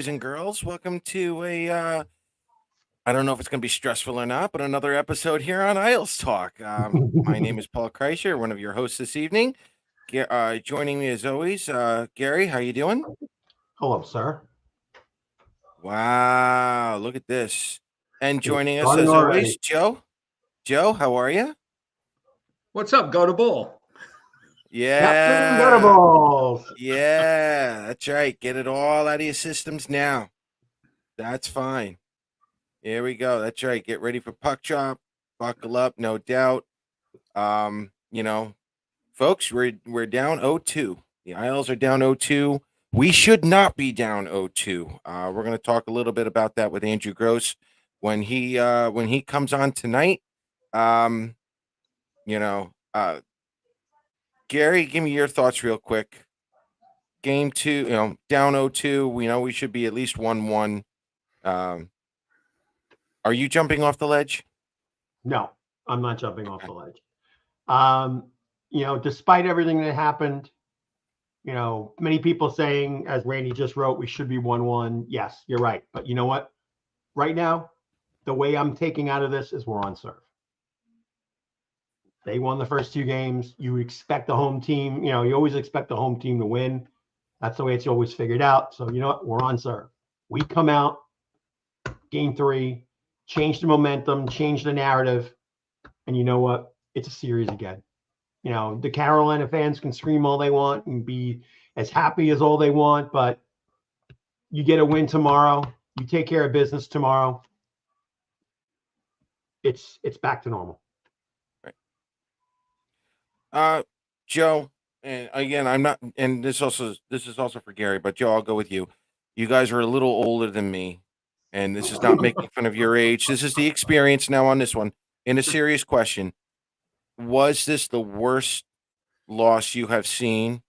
boys and girls. Welcome to I don't know if it's going to be stressful or not, but another episode here on Isles Talk. My name is Paul Kreischer, one of your hosts this evening. Joining me as always, Gary, how you doing? Hello, sir. Wow, look at this. And joining us Starting as already. always, Joe. Joe, how are you? What's up? Go to bull. Captain Yeah. Guttaballs. Yeah, that's right. Get it all out of your systems now. That's fine. Here we go. That's right. Get ready for puck drop. Buckle up, no doubt. Folks, we're down 0-2. The Isles are down 0-2. We should not be down 0-2. We're going to talk a little bit about that with Andrew Gross when he comes on tonight. Gary, give me your thoughts real quick. Game 2, down 0-2. We know we should be at least 1-1. Are you jumping off the ledge? No, I'm not jumping off the ledge. Despite everything that happened, many people saying, as Randy just wrote, we should be 1-1. Yes, you're right. But you know what? Right now, the way I'm taking out of this is we're on serve. They won the first 2 games. You expect the home team, you always expect the home team to win. That's the way it's always figured out. So you know what? We're on serve. We come out, game 3, change the momentum, change the narrative. And you know what? It's a series again. The Carolina fans can scream all they want and be as happy as all they want, but you get a win tomorrow. You take care of business tomorrow. It's back to normal. Right. Joe, and again, I'm not, and this is also for Gary, but Joe, I'll go with you. You guys are a little older than me, and this is not making fun of your age. This is the experience now on this one. In a serious question, was this the worst loss you have seen?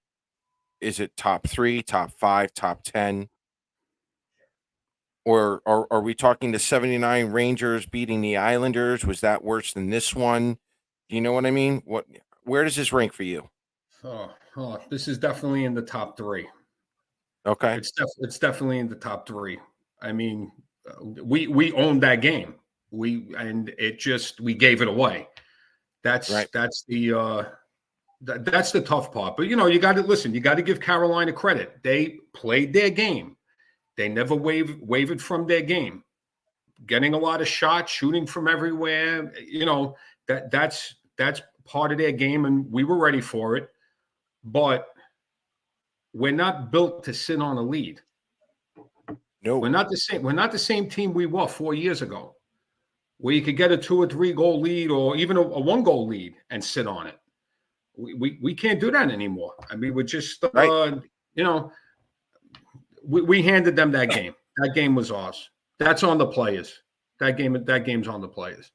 Is it top 3, top 5, top 10? Or are we talking the 79 Rangers beating the Islanders? Was that worse than this one? Do you know what I mean? Where does this rank for you? This is definitely in the top 3. Okay. It's definitely in the top 3. I mean, we owned that game. We gave it away. That's right. That's the tough part. But you got to listen. You got to give Carolina credit. They played their game. They never wavered from their game. Getting a lot of shots, shooting from everywhere. That's part of their game, and we were ready for it. But we're not built to sit on a lead. No, we're not the same. We're not the same team we were 4 years ago, where you could get a 2 or 3 goal lead, or even a 1 goal lead, and sit on it. We can't do that anymore. I mean, we're just right. We handed them that game. That game was ours. That's on the players. That game's on the players.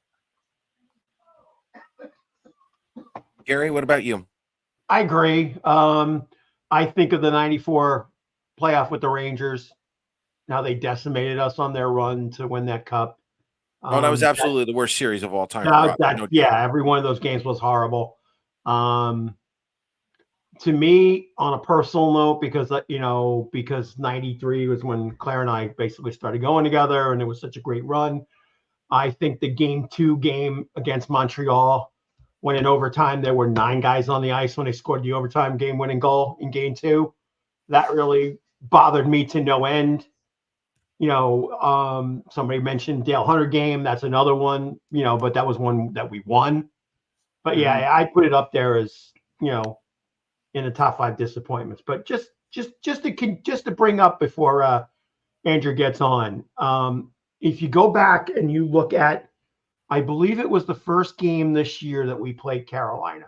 Gary, what about you? I agree. I think of the 94 playoff with the Rangers. Now they decimated us on their run to win that cup. That was absolutely the worst series of all time. Every one of those games was horrible. To me, on a personal note, because 93 was when Claire and I basically started going together, and it was such a great run. I think the game 2 game against Montreal, when in overtime there were 9 guys on the ice when they scored the overtime game-winning goal in game 2, that really bothered me to no end. Somebody mentioned Dale Hunter game. That's another one, but that was one that we won. But yeah, I put it up there as, in the top 5 disappointments. But just to bring up before Andrew gets on, if you go back and you look at, I believe it was the first game this year that we played Carolina,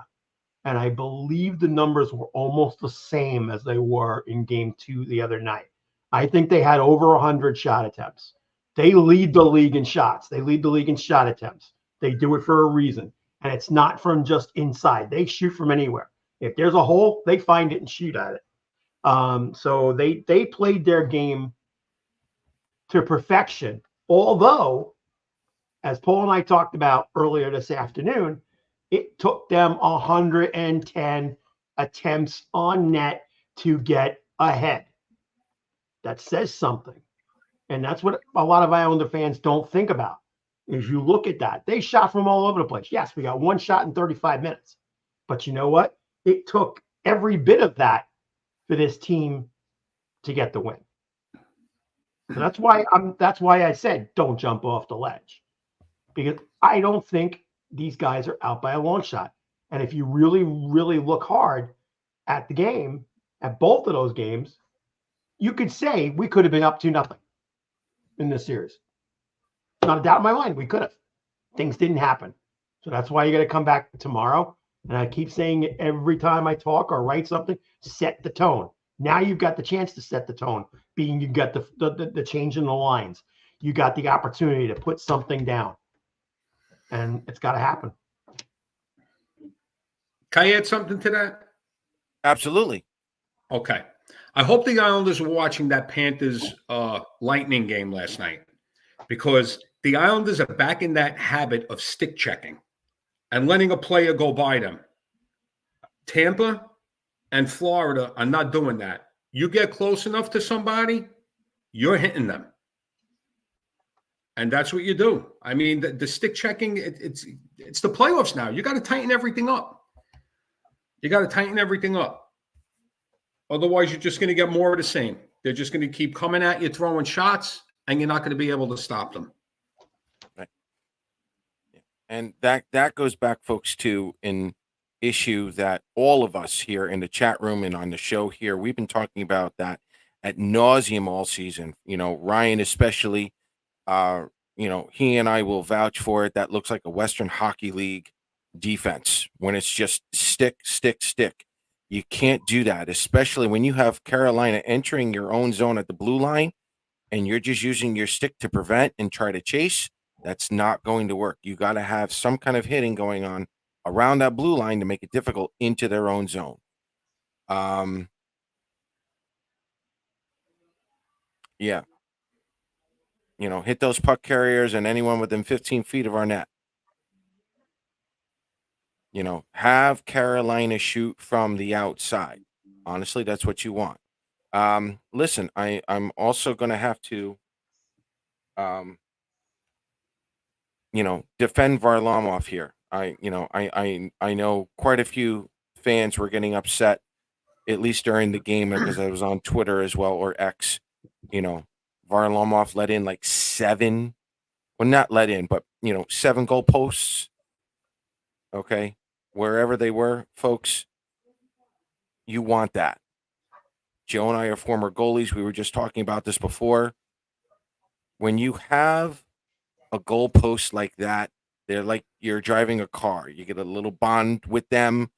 and I believe the numbers were almost the same as they were in game 2 the other night. I think they had over 100 shot attempts. They lead the league in shots. They lead the league in shot attempts. They do it for a reason, and it's not from just inside. They shoot from anywhere. If there's a hole, they find it and shoot at it. So they played their game to perfection. Although, as Paul and I talked about earlier this afternoon, it took them 110 attempts on net to get ahead. That says something. And that's what a lot of Islander fans don't think about. Is you look at that. They shot from all over the place. Yes, we got one shot in 35 minutes. But you know what? It took every bit of that for this team to get the win. So that's why I said don't jump off the ledge. Because I don't think these guys are out by a long shot. And if you really, really look hard at the game, at both of those games, you could say we could have been up 2-0 in this series. Not a doubt in my mind, we could have. Things didn't happen. So that's why you got to come back tomorrow. And I keep saying it every time I talk or write something, set the tone. Now you've got the chance to set the tone, being you got the change in the lines. You got the opportunity to put something down. And it's got to happen. Can I add something to that? Absolutely. Okay. I hope the Islanders were watching that Panthers Lightning game last night, because the Islanders are back in that habit of stick checking and letting a player go by them. Tampa and Florida are not doing that. You get close enough to somebody, you're hitting them. And that's what you do. I mean, the stick checking, it's the playoffs now. You got to tighten everything up. You got to tighten everything up. Otherwise, you're just going to get more of the same. They're just going to keep coming at you, throwing shots, and you're not going to be able to stop them. Right. And that goes back, folks, to an issue that all of us here in the chat room and on the show here, we've been talking about that ad nauseum all season. You know, Ryan especially, he and I will vouch for it. That looks like a Western Hockey League defense when it's just stick, stick, stick. You can't do that, especially when you have Carolina entering your own zone at the blue line and you're just using your stick to prevent and try to chase. That's not going to work. You got to have some kind of hitting going on around that blue line to make it difficult into their own zone. Yeah. Hit those puck carriers and anyone within 15 feet of our net. Have Carolina shoot from the outside. Honestly, that's what you want. Listen, I'm also going to have to, defend Varlamov here. I know quite a few fans were getting upset, at least during the game, because I was on Twitter as well, or X. Varlamov let in like 7, well, not let in, but 7 goal posts. Okay, wherever they were, folks, you want that. Joe and I are former goalies. We were just talking about this before. When you have a goal post like that, they're like you're driving a car. You get a little bond with them.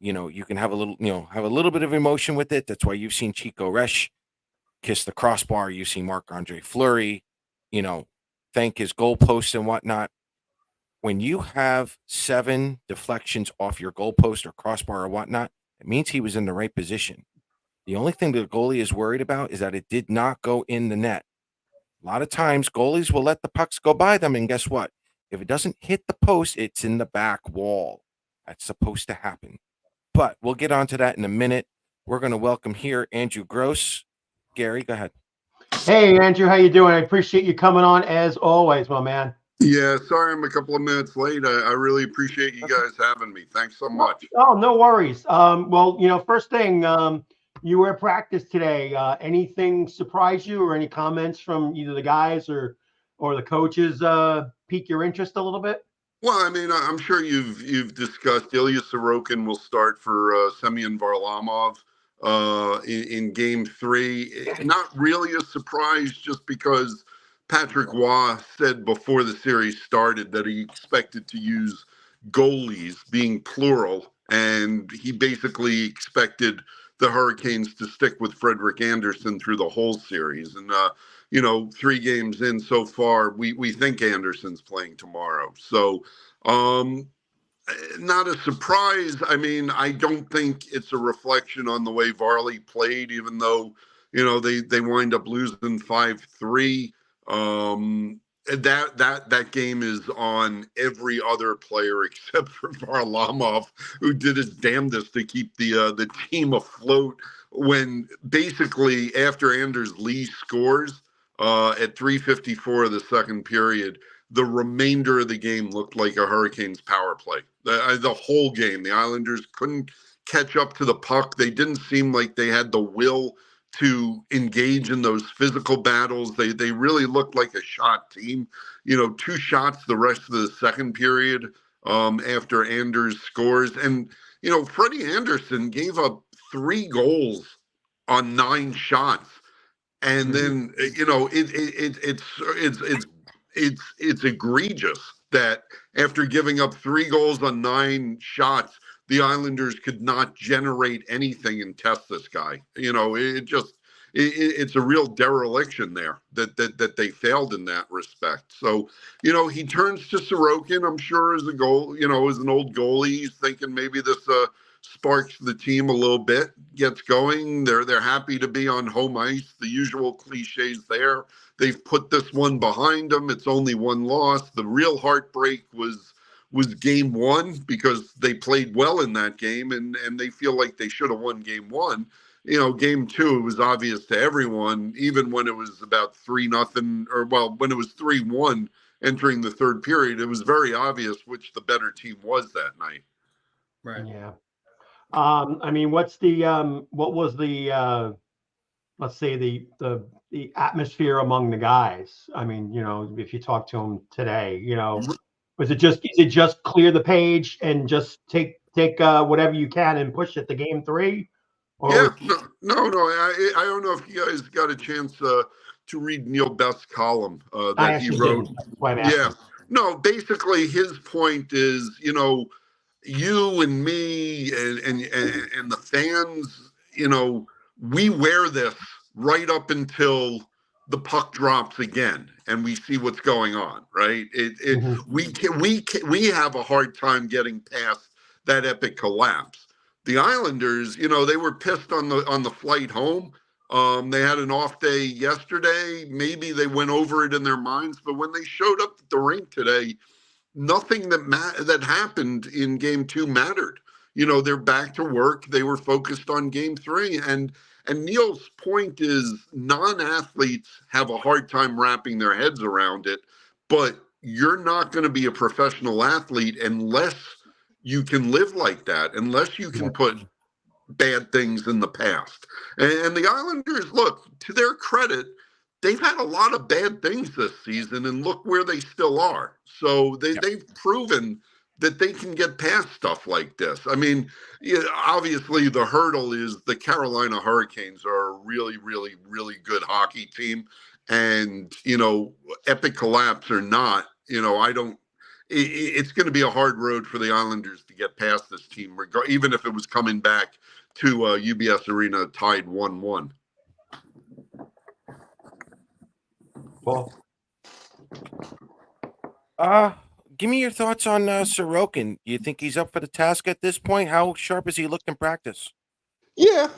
You can have a little bit of emotion with it. That's why you've seen Chico Resch kiss the crossbar. You've seen Marc-Andre Fleury, thank his goal post and whatnot. When you have 7 deflections off your goalpost or crossbar or whatnot, it means he was in the right position. The only thing the goalie is worried about is that it did not go in the net. A lot of times, goalies will let the pucks go by them, and guess what? If it doesn't hit the post, it's in the back wall. That's supposed to happen. But we'll get onto that in a minute. We're going to welcome here Andrew Gross. Gary, go ahead. Hey, Andrew, how you doing? I appreciate you coming on as always, my man. Yeah, sorry I'm a couple of minutes late. I really appreciate you guys having me. Thanks so much. Oh, no worries. Well, first thing, you were at practice today. Anything surprise you, or any comments from either the guys or the coaches pique your interest a little bit? Well, I mean, I'm sure you've discussed Ilya Sorokin will start for Semyon Varlamov in Game 3. Not really a surprise, just because Patrick Waugh said before the series started that he expected to use goalies, being plural, and he basically expected the Hurricanes to stick with Frederik Andersen through the whole series. And 3 games in so far, we think Andersen's playing tomorrow. So not a surprise. I mean, I don't think it's a reflection on the way Varley played, even though, they wind up losing 5-3. That game is on every other player except for Varlamov, who did his damnedest to keep the team afloat when basically after Anders Lee scores, at 3:54 of the second period, the remainder of the game looked like a Hurricanes power play. The whole game, the Islanders couldn't catch up to the puck. They didn't seem like they had the will to engage in those physical battles. They really looked like a shot team. 2 shots the rest of the second period after Anders scores. And, Freddie Anderson gave up 3 goals on 9 shots. And then, it's egregious that after giving up 3 goals on 9 shots, the Islanders could not generate anything and test this guy. It's a real dereliction there that they failed in that respect. So, he turns to Sorokin, I'm sure, as a goal, as an old goalie. He's thinking maybe this sparks the team a little bit, gets going. They're happy to be on home ice. The usual cliches there. They've put this one behind them. It's only 1 loss. The real heartbreak was game 1 because they played well in that game and they feel like they should have won game 1. Game 2, it was obvious to everyone, even when it was about 3-0, when it was 3-1 entering the third period, it was very obvious which the better team was that night. Right. Yeah. What was the let's say the atmosphere among the guys? If you talk to them today, is it just clear the page and just take whatever you can and push it to game 3? No. I don't know if you guys got a chance to read Neil Best's column that he wrote. Yeah. No, basically his point is, you and me and the fans, we wear this right up until the puck drops again and we see what's going on, right? We have a hard time getting past that epic collapse. The Islanders, they were pissed on the flight home. They had an off day yesterday. Maybe they went over it in their minds, but when they showed up at the rink today, nothing that happened in game 2 mattered. They're back to work. They were focused on game 3. And Neil's point is non-athletes have a hard time wrapping their heads around it, but you're not going to be a professional athlete unless you can live like that, unless you can put bad things in the past. And the Islanders, look, to their credit, they've had a lot of bad things this season, and look where they still are. So they've proven that they can get past stuff like this. Obviously the hurdle is the Carolina Hurricanes are a really, really, really good hockey team. And, epic collapse or not, it's going to be a hard road for the Islanders to get past this team, even if it was coming back to UBS Arena tied 1-1. Well, give me your thoughts on Sorokin. You think he's up for the task at this point? How sharp has he looked in practice? Yeah.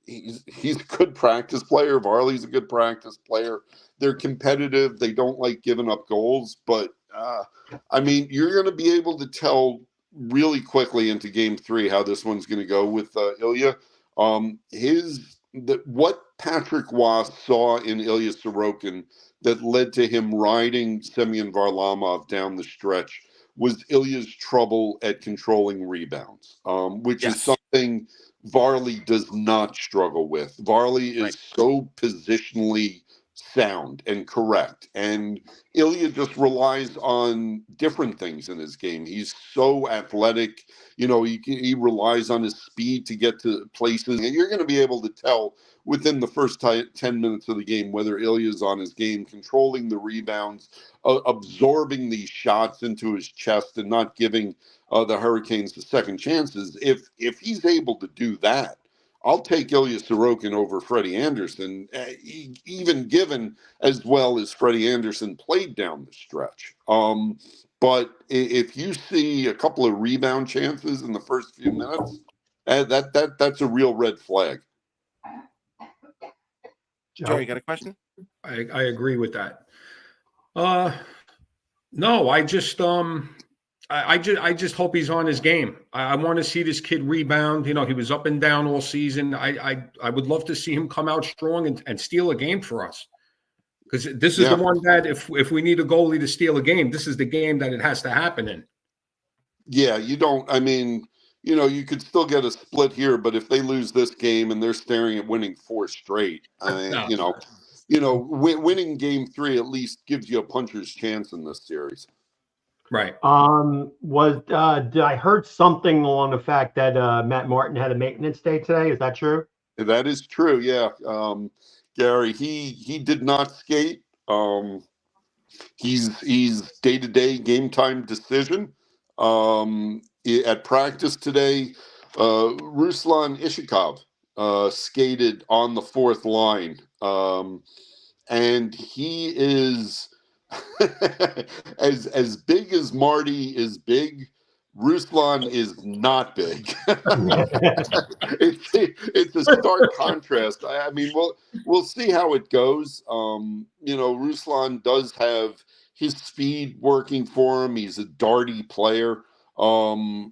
He's a good practice player. Varley's a good practice player. They're competitive. They don't like giving up goals, but you're going to be able to tell really quickly into game 3 how this one's going to go with Ilya. What Patrick Waugh saw in Ilya Sorokin that led to him riding Semyon Varlamov down the stretch was Ilya's trouble at controlling rebounds, which is something Varley does not struggle with. Varley is so positionally sound and correct, and Ilya just relies on different things in his game. He's so athletic, he relies on his speed to get to places, and you're going to be able to tell within the first 10 minutes of the game whether Ilya's on his game, controlling the rebounds, absorbing these shots into his chest and not giving the Hurricanes the second chances. If he's able to do that, I'll take Ilya Sorokin over Freddie Anderson, even given as well as Freddie Anderson played down the stretch. But if you see a couple of rebound chances in the first few minutes, that's a real red flag. Joe, you got a question? I agree with that. No, I just I just hope he's on his game. I want to see this kid rebound. You know, he was up and down all season. I would love to see him come out strong and steal a game for us. Because this is the one that if we need a goalie to steal a game, this is the game that it has to happen in. Yeah, you don't. I mean, you know, you could still get a split here, but if they lose this game and they're staring at winning 4 straight, winning game 3 at least gives you a puncher's chance in this series. Right. Did I heard something along the fact that Matt Martin had a maintenance day today? Is that true? That is true. Yeah. Gary, he did not skate. He's day-to-day game time decision. At practice today, Ruslan Ishikov skated on the 4th line. And he is as big as Marty is big. Ruslan is not big. It's a stark contrast. I mean, we'll see how it goes. Ruslan does have his speed working for him. He's a darty player. I'm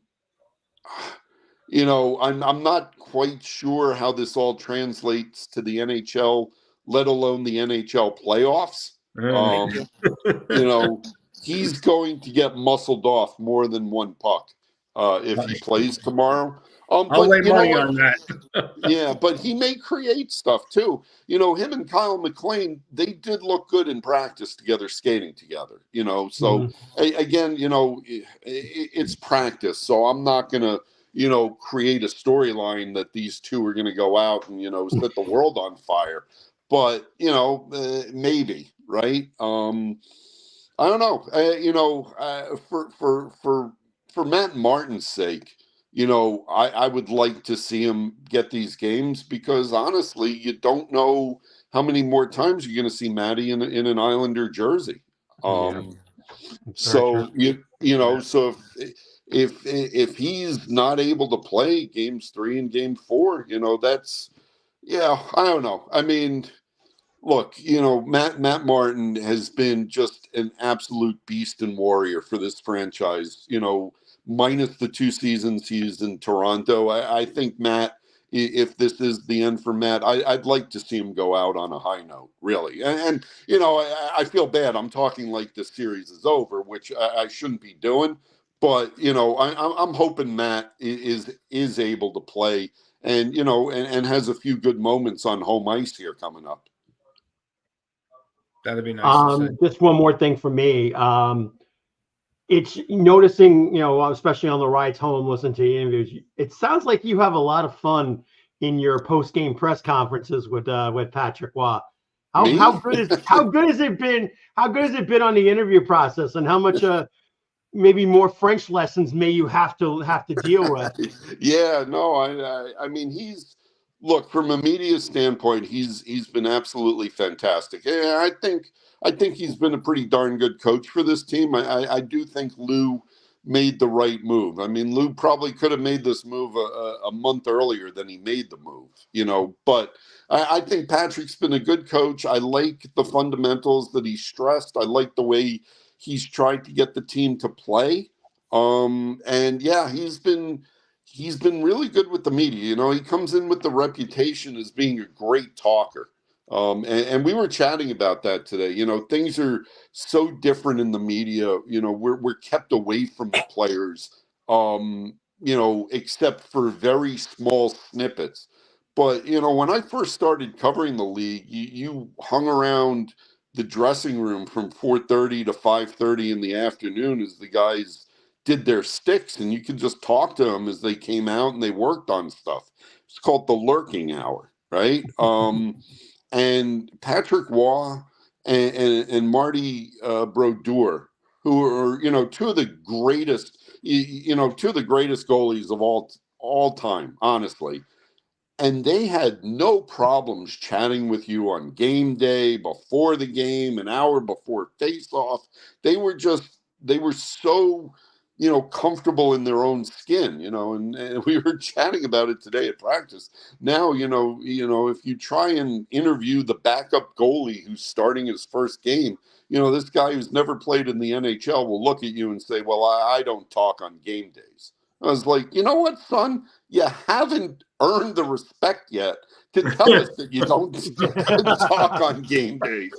not quite sure how this all translates to the NHL, let alone the NHL playoffs. He's going to get muscled off more than one puck if he plays tomorrow. I'll lay money on that. Yeah, but he may create stuff too. Him and Kyle McLean, they did look good in practice together, skating together. So again, it's practice. So I'm not gonna, create a storyline that these two are gonna go out and set the world on fire. But maybe, right? I don't know. For Matt Martin's sake, I would like to see him get these games because honestly, you don't know how many more times you're going to see Matty in an Islander jersey. So so if he's not able to play games 3 and game 4, that's I don't know. I mean, look, Matt Martin has been just an absolute beast and warrior for this franchise, minus the 2 seasons he's in Toronto. I think Matt, if this is the end for Matt, I'd like to see him go out on a high note, really. And I feel bad. I'm talking like this series is over, which I shouldn't be doing. But, I'm hoping Matt is able to play and, and has a few good moments on home ice here coming up. That'd be nice to see. Just one more thing for me. It's noticing, especially on the rides home, listening to the interviews. It sounds like you have a lot of fun in your post-game press conferences with Patrick Waugh. How good has it been? How good has it been on the interview process, and how much maybe more French lessons may you have to deal with? Yeah, no, I mean, look, from a media standpoint, he's been absolutely fantastic. Yeah, I think he's been a pretty darn good coach for this team. I do think Lou made the right move. I mean, Lou probably could have made this move a month earlier than he made the move, but I think Patrick's been a good coach. I like the fundamentals that he stressed. I like the way he's tried to get the team to play. And yeah, he's been really good with the media. He comes in with the reputation as being a great talker. And we were chatting about that today. Things are so different in the media. We're kept away from the players, except for very small snippets. But, when I first started covering the league, you hung around the dressing room from 4:30 to 5:30 in the afternoon as the guys did their sticks, and you could just talk to them as they came out and they worked on stuff. It's called the lurking hour, right? And Patrick Waugh and Marty Brodeur, who are two of the greatest goalies of all time, honestly. And they had no problems chatting with you on game day, before the game, an hour before face-off. They were so comfortable in their own skin, and we were chatting about it today at practice. Now, if you try and interview the backup goalie who's starting his first game, this guy who's never played in the NHL will look at you and say, well, I don't talk on game days. I was like, you know what, son? You haven't earned the respect yet to tell us that you don't talk on game days.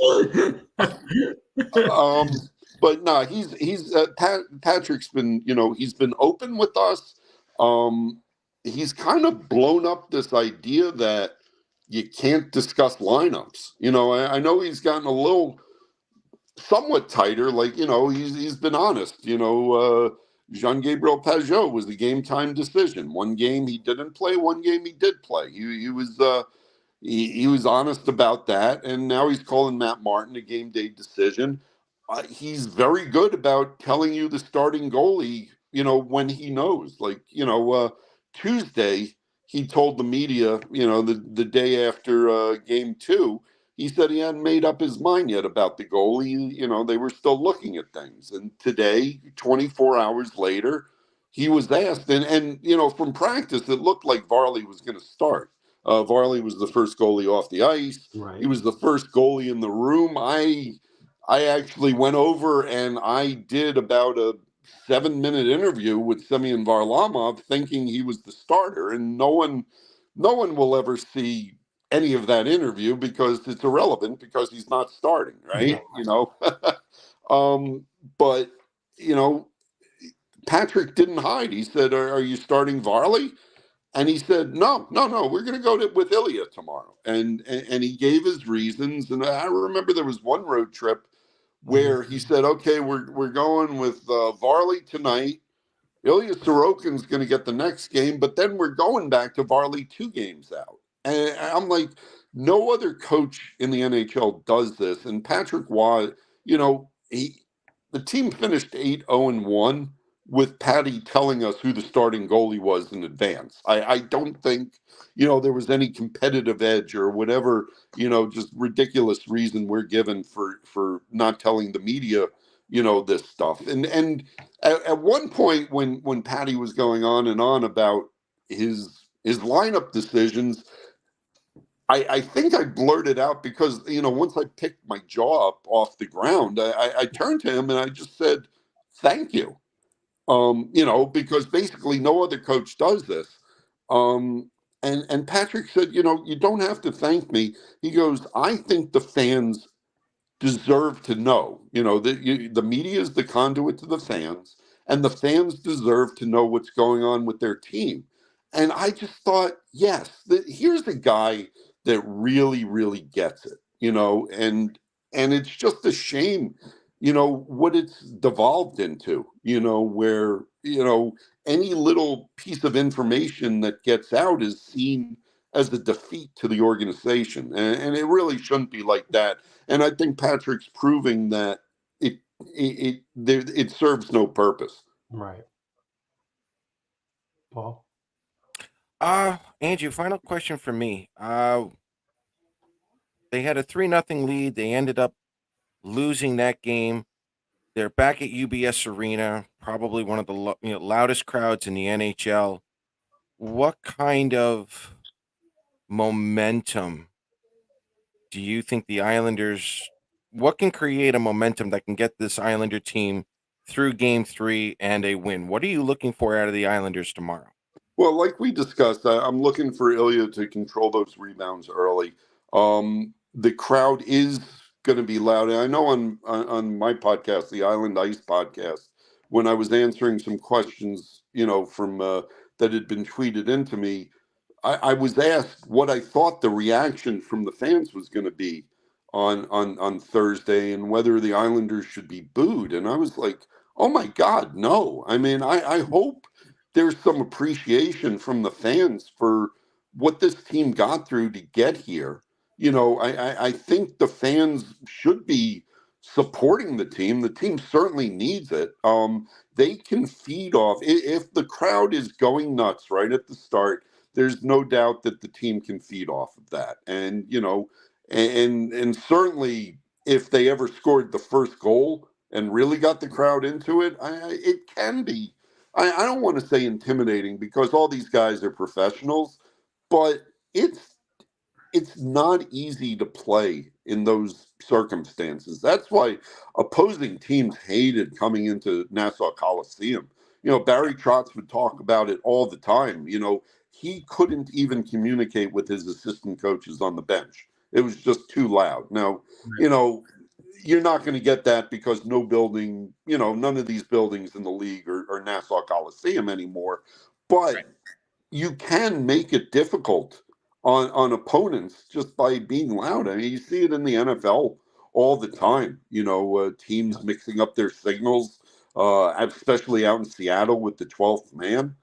But no, he's Patrick's been, he's been open with us. He's kind of blown up this idea that you can't discuss lineups. I know he's gotten a little somewhat tighter. Like, he's been honest. Jean-Gabriel Pageau was the game time decision. One game he didn't play, one game he did play. He was honest about that, and now he's calling Matt Martin a game day decision. He's very good about telling you the starting goalie, when he knows. Like, Tuesday, he told the media, the day after game 2, he said he hadn't made up his mind yet about the goalie. They were still looking at things. And today, 24 hours later, he was asked. And from practice, it looked like Varley was going to start. Varley was the first goalie off the ice. Right. He was the first goalie in the room. I actually went over and I did about a 7-minute interview with Semyon Varlamov, thinking he was the starter, and no one will ever see any of that interview because it's irrelevant because he's not starting, right? But Patrick didn't hide. He said, "Are you starting Varley?" And he said, no, we're going to go with Ilya tomorrow. And he gave his reasons. And I remember there was one road trip where he said, okay, we're going with Varley tonight. Ilya Sorokin's going to get the next game, but then we're going back to Varley 2 games out. And I'm like, no other coach in the NHL does this. And Patrick Waugh, the team finished 8-0-1 with Patty telling us who the starting goalie was in advance. I don't think, there was any competitive edge or whatever, just ridiculous reason we're given for not telling the media, this stuff. And at one point when Patty was going on and on about his lineup decisions, I think I blurted out because, once I picked my jaw up off the ground, I turned to him and I just said, thank you. Because basically no other coach does this. And Patrick said, you don't have to thank me. He goes, I think the fans deserve to know, the media is the conduit to the fans, and the fans deserve to know what's going on with their team. And I just thought, yes, here's a guy that really, really gets it, and it's just a shame, what it's devolved into, where, any little piece of information that gets out is seen as a defeat to the organization. And it really shouldn't be like that. And I think Patrick's proving that it serves no purpose. Right. Paul? Andrew, final question for me. They had a 3-0 lead. They ended up losing that game. They're back at UBS Arena, probably one of the loudest crowds in the NHL. What kind of momentum do you think the Islanders, what can create a momentum that can get this Islander team through game 3 and a win? What are you looking for out of the Islanders tomorrow? Well, like we discussed, I'm looking for Ilya to control those rebounds early. The crowd is going to be loud. And I know on my podcast, the Island Ice podcast, when I was answering some questions, from that had been tweeted into me, I was asked what I thought the reaction from the fans was going to be on Thursday and whether the Islanders should be booed. And I was like, oh my God, no. I mean, I hope there's some appreciation from the fans for what this team got through to get here. I think the fans should be supporting the team. The team certainly needs it. They can feed off. If the crowd is going nuts right at the start, there's no doubt that the team can feed off of that. And, and certainly if they ever scored the first goal, and really got the crowd into it, it can be. I don't want to say intimidating because all these guys are professionals, but it's not easy to play in those circumstances. That's why opposing teams hated coming into Nassau Coliseum. Barry Trotz would talk about it all the time. He couldn't even communicate with his assistant coaches on the bench. It was just too loud. Now, you're not going to get that because no building, none of these buildings in the league are Nassau Coliseum anymore. But you can make it difficult on opponents just by being loud. I mean, you see it in the NFL all the time. Teams mixing up their signals, especially out in Seattle with the 12th man.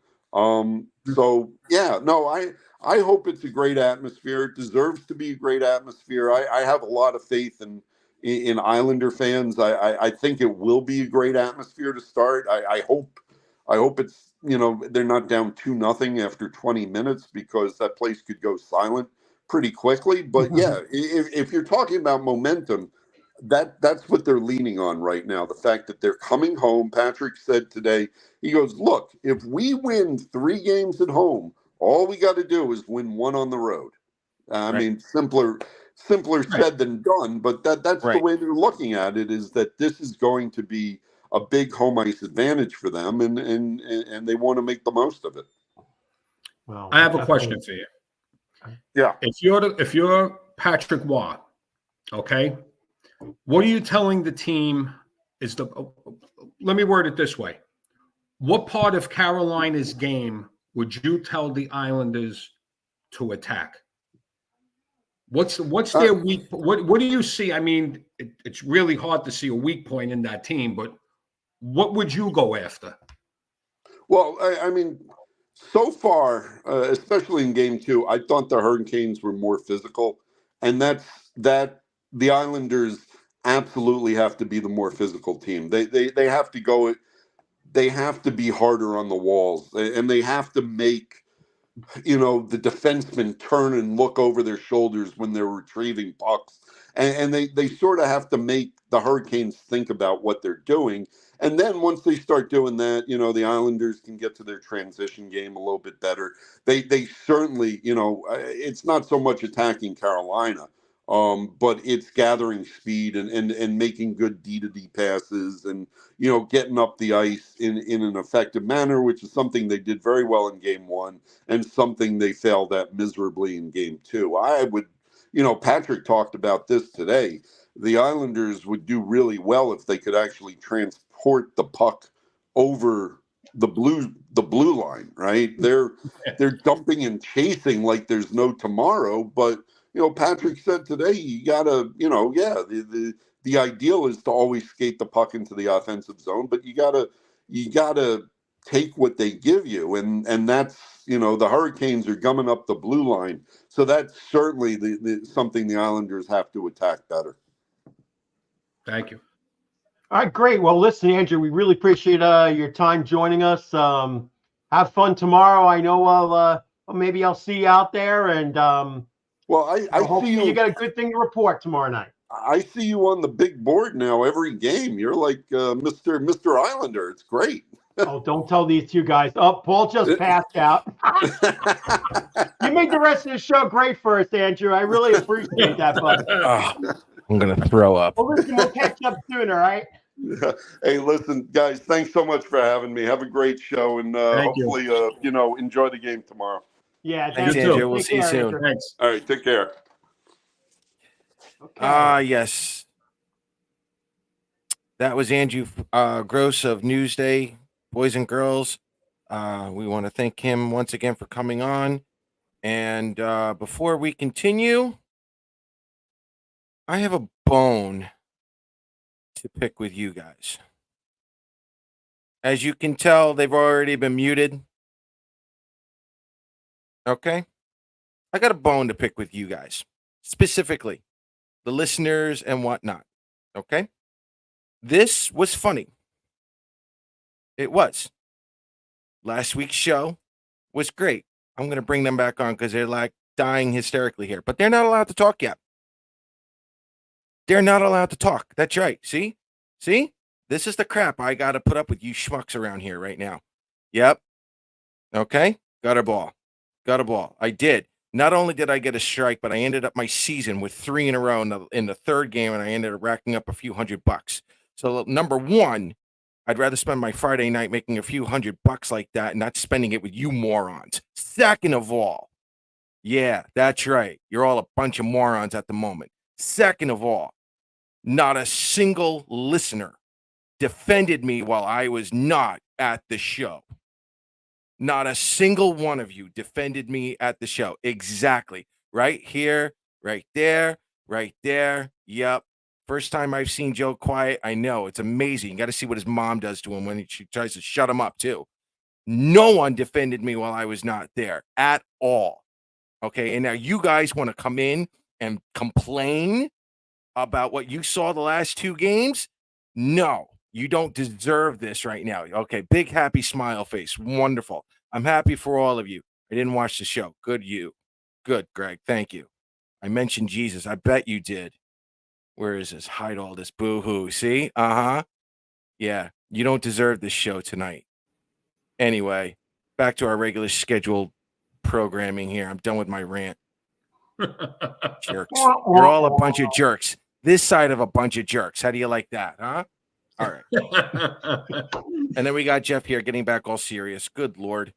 So yeah, no, I hope it's a great atmosphere. It deserves to be a great atmosphere. I have a lot of faith in Islander fans. I think it will be a great atmosphere to start. I hope it's, they're not down 2-0 after 20 minutes because that place could go silent pretty quickly. But yeah, if you're talking about momentum, that's what they're leaning on right now. The fact that they're coming home. Patrick said today, he goes, look, if we win 3 games at home, all we got to do is win 1 on the road. I mean, simpler said than done, but that's the way they're looking at it, is that this is going to be a big home ice advantage for them, and they want to make the most of it. Well, I have a question for you. Yeah. If you're Patrick Waugh, okay, what are you telling the team let me word it this way. What part of Carolina's game would you tell the Islanders to attack? What's their weak? What do you see? I mean, it's really hard to see a weak point in that team, but what would you go after? Well, I mean, so far, especially in game 2, I thought the Hurricanes were more physical, and that the Islanders absolutely have to be the more physical team. They have to go. They have to be harder on the walls, and they have to make the defensemen turn and look over their shoulders when they're retrieving pucks. And they sort of have to make the Hurricanes think about what they're doing. And then once they start doing that, the Islanders can get to their transition game a little bit better. They certainly, it's not so much attacking Carolina, but it's gathering speed and making good D-to-D passes and, getting up the ice in an effective manner, which is something they did very well in game 1 and something they failed at miserably in game 2. I would, Patrick talked about this today. The Islanders would do really well if they could actually transport the puck over the blue line, right? They're dumping and chasing like there's no tomorrow. But Patrick said today, you gotta, the ideal is to always skate the puck into the offensive zone, but you gotta take what they give you, and that's the Hurricanes are gumming up the blue line, so that's certainly something the Islanders have to attack better. Thank you. All right, great. Well, listen, Andrew, we really appreciate your time joining us. Have fun tomorrow. I know maybe I'll see you out there, and well, I see you got a good thing to report tomorrow night. I see you on the big board now every game. You're like Mr. Islander. It's great. Oh, don't tell these 2 guys. Oh, Paul just passed out. You made the rest of the show great for us, Andrew. I really appreciate that, bud. I'm going to throw up. Well, listen, we'll catch up soon, all right? Hey, listen, guys, thanks so much for having me. Have a great show, and hopefully, enjoy the game tomorrow. Yeah, thanks, Andrew. We'll see you soon. Andrew. Thanks. All right, take care. Okay. Yes. That was Andrew Gross of Newsday, boys and girls. We want to thank him once again for coming on. And before we continue, I have a bone to pick with you guys. As you can tell, they've already been muted. Okay? I got a bone to pick with you guys, specifically the listeners and whatnot. Okay? This was funny. It was. Last week's show was great. I'm going to bring them back on because they're like dying hysterically here, but they're not allowed to talk yet. They're not allowed to talk. That's right. See? This is the crap I got to put up with you schmucks around here right now. Yep. Okay. Got a ball. I did. Not only did I get a strike, but I ended up my season with 3 in a row in the third game, and I ended up racking up a few $100. So number one, I'd rather spend my Friday night making a few $100 like that and not spending it with you morons. Second of all, yeah, that's right. You're all a bunch of morons at the moment. Second of all, not a single listener defended me while I was not at the show. Not a single one of you defended me at the show. Exactly. Right here, right there, right there. Yep. First time I've seen Joe quiet. I know. It's amazing. You got to see what his mom does to him when she tries to shut him up, too. No one defended me while I was not there at all. Okay. And now you guys want to come in and complain about what you saw the last 2 games? No. You don't deserve this right now. Okay, big happy smile face. Wonderful. I'm happy for all of you. I didn't watch the show. Good you. Good, Greg. Thank you. I mentioned Jesus. I bet you did. Where is this? Hide all this boo-hoo. See? Uh-huh. Yeah, you don't deserve this show tonight. Anyway, back to our regular scheduled programming here. I'm done with my rant. Jerks. You're all a bunch of jerks. This side of a bunch of jerks. How do you like that, huh? All right. And then we got Jeff here getting back all serious. Good Lord.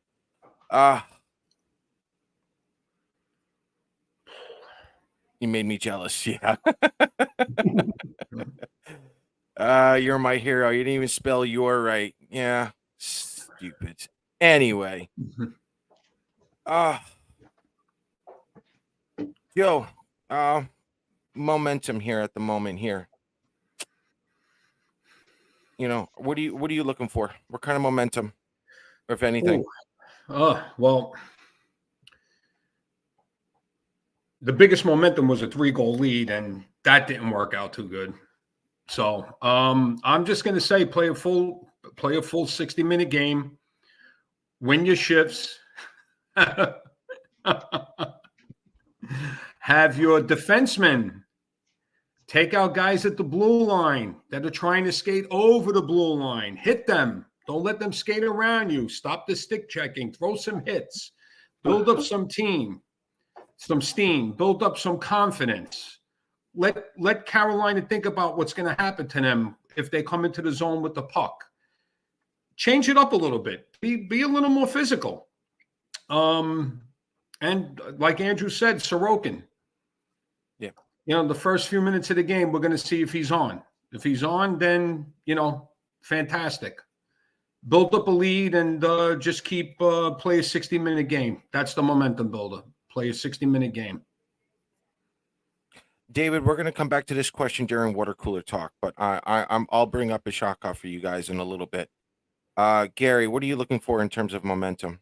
You made me jealous. Yeah. You're my hero. You didn't even spell your right. Yeah. Stupid. Anyway. Joe, momentum here at the moment here. You know, what are you looking for? What kind of momentum, if anything? Well, the biggest momentum was a 3-goal lead, and that didn't work out too good. So I'm just going to say play a full 60-minute game, win your shifts, have your defensemen take out guys at the blue line that are trying to skate over the blue line. Hit them. Don't let them skate around you. Stop the stick checking. Throw some hits. Build up some steam. Build up some confidence. Let Carolina think about what's going to happen to them if they come into the zone with the puck. Change it up a little bit. Be a little more physical. And like Andrew said, Sorokin. Yeah. You know, the first few minutes of the game, we're going to see if he's on. If he's on, then, fantastic. Build up a lead and just keep play a 60-minute game. That's the momentum builder. Play a 60-minute game. David, we're going to come back to this question during water cooler talk, but I'll bring up a shot clock for you guys in a little bit. Gary, what are you looking for in terms of momentum?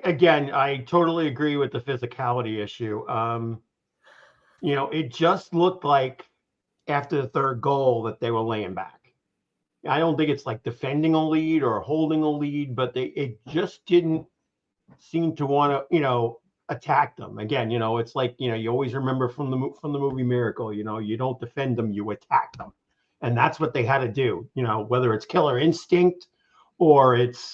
Again, I totally agree with the physicality issue. It just looked like after the third goal that they were laying back. I don't think it's like defending a lead or holding a lead, but it just didn't seem to want to, attack them. Again, it's like, you always remember from the movie Miracle, you don't defend them, you attack them. And that's what they had to do, whether it's killer instinct or it's,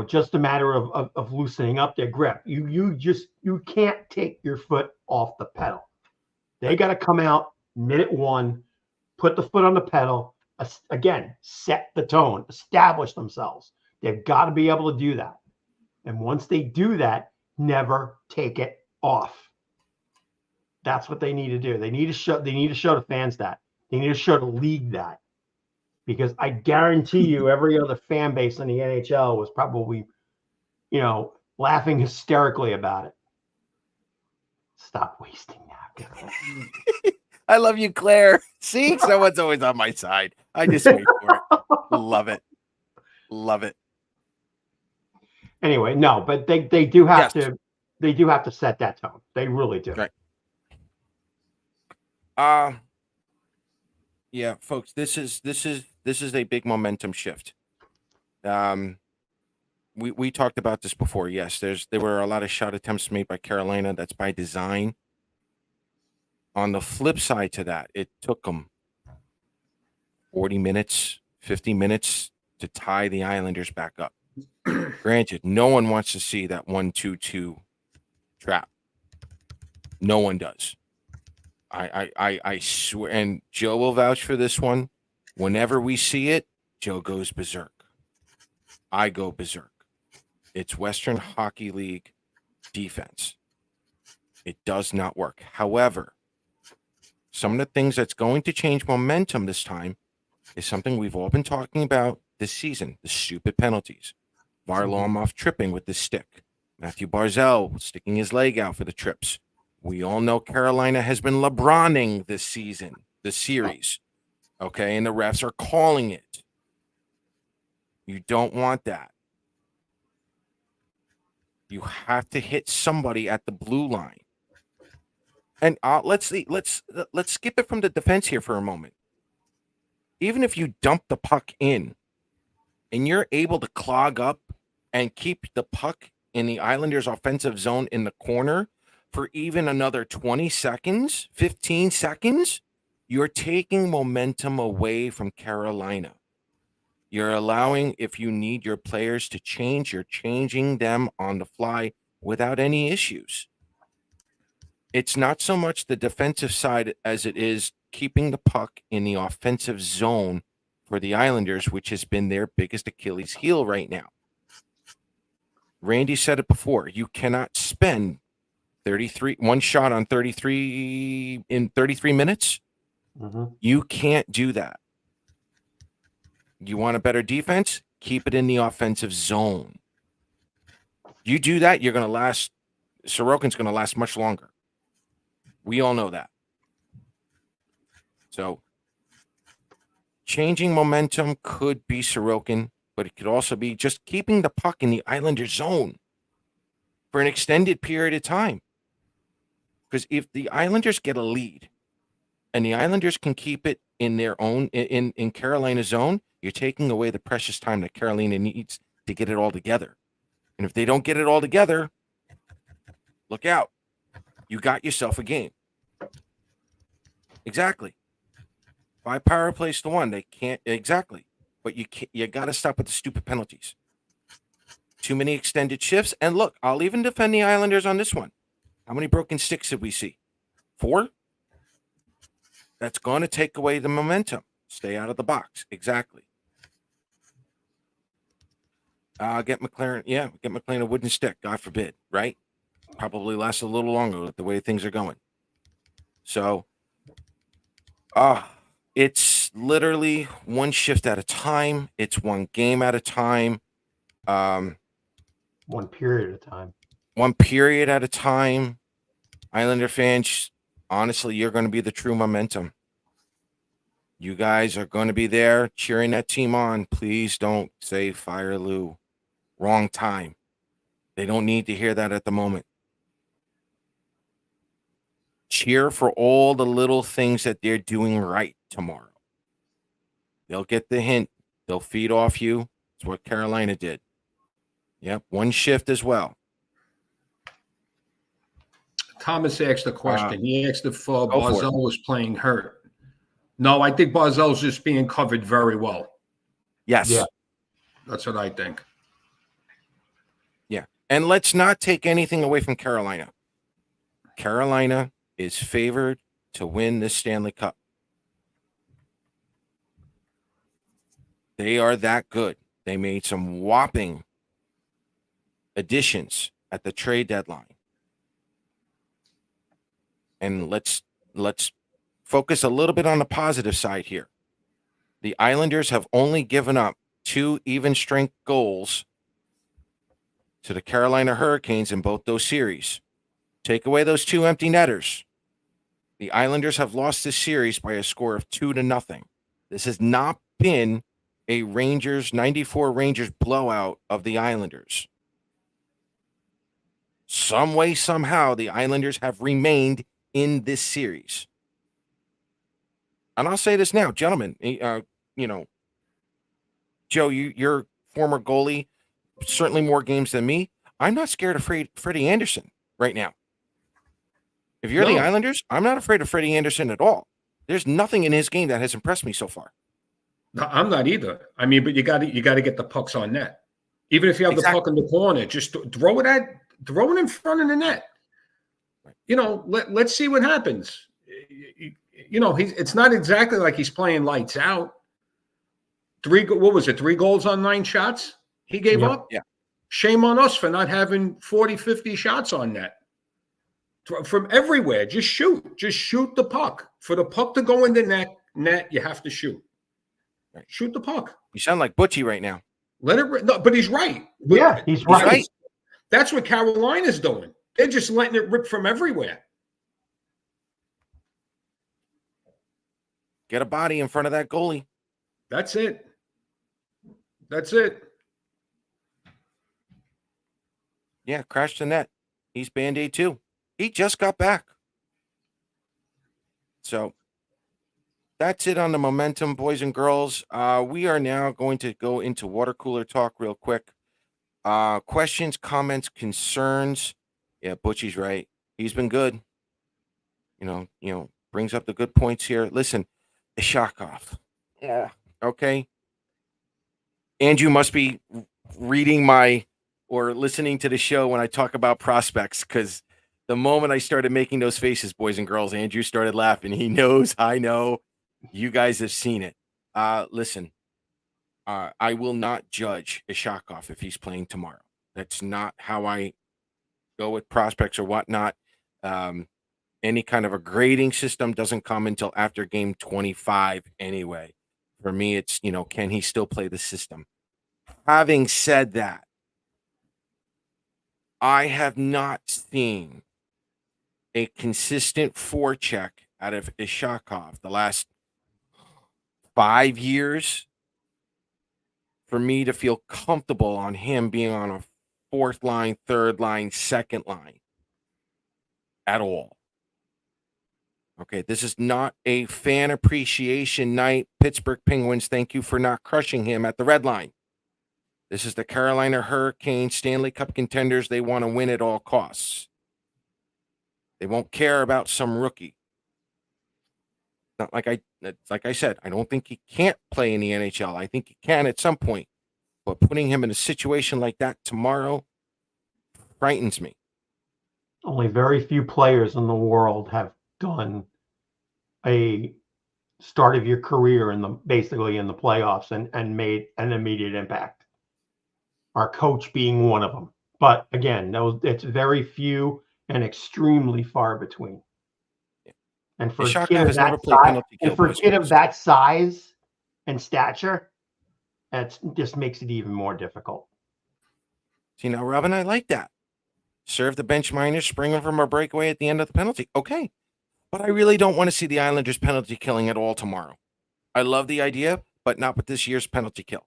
just a matter of loosening up their grip. You can't take your foot off the pedal. They got to come out minute 1, put the foot on the pedal, again, set the tone, establish themselves. They've got to be able to do that. And once they do that, never take it off. That's what they need to do. They need to show the fans that. They need to show the league that. Because I guarantee you every other fan base in the NHL was probably, laughing hysterically about it. Stop wasting napkins. I love you, Claire. See, someone's always on my side. I just wait for it. Love it. Love it. Anyway, no, but they do have to set that tone. They really do. Right. Yeah, folks, this is a big momentum shift. We talked about this before. Yes, there were a lot of shot attempts made by Carolina. That's by design. On the flip side to that, it took them 40 minutes, 50 minutes to tie the Islanders back up. Granted, no one wants to see that 1-2-2 trap. No one does. I swear, and Joe will vouch for this one. Whenever we see it, Joe goes berserk. I go berserk. It's Western Hockey League defense. It does not work. However, some of the things that's going to change momentum this time is something we've all been talking about this season, the stupid penalties. Varlamov tripping with the stick. Matthew Barzal sticking his leg out for the trips. We all know Carolina has been LeBroning this season, the series. Okay, and the refs are calling it. You don't want that. You have to hit somebody at the blue line. And let's skip it from the defense here for a moment. Even if you dump the puck in and you're able to clog up and keep the puck in the Islanders' offensive zone in the corner for even another 20 seconds, 15 seconds, you're taking momentum away from Carolina. You're allowing, if you need your players to change, you're changing them on the fly without any issues. It's not so much the defensive side as it is keeping the puck in the offensive zone for the Islanders, which has been their biggest Achilles heel right now. Randy said it before. You cannot spend 33 one shot on 33 in 33 minutes. You can't do that. You want a better defense? Keep it in the offensive zone. You do that, you're going to last. Sorokin's going to last much longer. We all know that. So changing momentum could be Sorokin, but it could also be just keeping the puck in the Islanders zone for an extended period of time. Because if the Islanders get a lead and the Islanders can keep it in their own, in Carolina's zone, you're taking away the precious time that Carolina needs to get it all together. And if they don't get it all together, look out. You got yourself a game. Exactly. 5 power plays to 1. They can't, exactly. But you got to stop with the stupid penalties. Too many extended shifts. And look, I'll even defend the Islanders on this one. How many broken sticks did we see? 4? That's going to take away the momentum. Stay out of the box. Exactly. Get McLaren a wooden stick. God forbid, right? Probably lasts a little longer with the way things are going. So, it's literally one shift at a time. It's one game at a time. One period at a time. One period at a time. Islander fans, honestly, you're going to be the true momentum. You guys are going to be there cheering that team on. Please don't say fire Lou. Wrong time. They don't need to hear that at the moment. Cheer for all the little things that they're doing right tomorrow. They'll get the hint. They'll feed off you. It's what Carolina did. Yep, one shift as well. Thomas asked a question. He asked if Barzal was playing hurt. No, I think Barzal's just being covered very well. Yes. Yeah. That's what I think. Yeah. And let's not take anything away from Carolina. Carolina is favored to win this Stanley Cup. They are that good. They made some whopping additions at the trade deadline. And let's focus a little bit on the positive side here. The Islanders have only given up 2 even strength goals to the Carolina Hurricanes in both those series. Take away those 2 empty netters. The Islanders have lost this series by a score of 2-0. This has not been a 94 Rangers blowout of the Islanders. Some way, somehow, the Islanders have remained in this series. And I'll say this now, gentlemen, Joe, you're former goalie, certainly more games than me. I'm not scared of Freddie Anderson right now. If you're the Islanders, I'm not afraid of Freddie Anderson at all. There's nothing in his game that has impressed me so far. No, I'm not either. I mean, but you got to get the pucks on net. Even if you have the puck in the corner, just throw it in front of the net. You know, let's see what happens. You know, it's not exactly like he's playing lights out. What was it? 3 goals on 9 shots he gave up? Yeah. Shame on us for not having 40, 50 shots on net. From everywhere, just shoot the puck. For the puck to go in the net, you have to shoot. Right. Shoot the puck. You sound like Butchie right now. No, but he's right. Yeah, he's right. That's what Carolina's doing. They're just letting it rip from everywhere. Get a body in front of that goalie. That's it. That's it. Yeah, crash the net. He's Band-Aid too. He just got back. So that's it on the momentum, boys and girls. We are now going to go into water cooler talk real quick. Questions, comments, concerns. Yeah, Butchie's right. He's been good. You know, brings up the good points here. Listen, Ishakov. Yeah. Okay. Andrew must be reading or listening to the show when I talk about prospects, because the moment I started making those faces, boys and girls, Andrew started laughing. He knows, I know, you guys have seen it. Listen, I will not judge Ishakov if he's playing tomorrow. That's not how I go with prospects or whatnot. Any kind of a grading system doesn't come until after game 25 anyway. For me, it's, can he still play the system? Having said that, I have not seen a consistent forecheck out of Ishakov the last 5 years for me to feel comfortable on him being on a 4th line, 3rd line, 2nd line at all. Okay, this is not a fan appreciation night. Pittsburgh Penguins, thank you for not crushing him at the red line. This is the Carolina Hurricanes, Stanley Cup contenders. They want to win at all costs. They won't care about some rookie. Not like I said, I don't think he can't play in the NHL. I think he can at some point. But putting him in a situation like that tomorrow frightens me. Only very few players in the world have done a start of your career basically in the playoffs and made an immediate impact. Our coach being one of them. But again, it's very few and extremely far between. Yeah. And for a kid of that size and stature, that just makes it even more difficult. See, now, Robin, I like that. Serve the bench minors, spring them from a breakaway at the end of the penalty. Okay. But I really don't want to see the Islanders penalty killing at all tomorrow. I love the idea, but not with this year's penalty kill.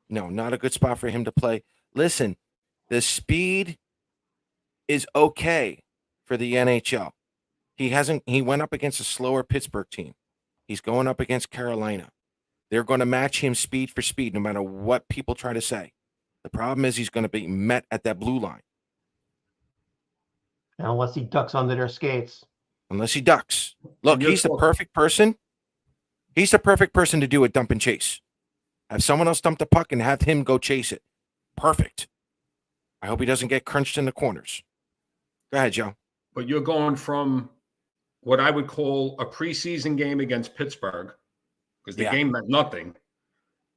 No, not a good spot for him to play. Listen, the speed is okay for the NHL. He went up against a slower Pittsburgh team. He's going up against Carolina. They're going to match him speed for speed, no matter what people try to say. The problem is he's going to be met at that blue line. And unless he ducks under their skates. Unless he ducks. Look, he's the perfect person. He's the perfect person to do a dump and chase. Have someone else dump the puck and have him go chase it. Perfect. I hope he doesn't get crunched in the corners. Go ahead, Joe. But you're going from what I would call a preseason game against Pittsburgh, because the game meant nothing,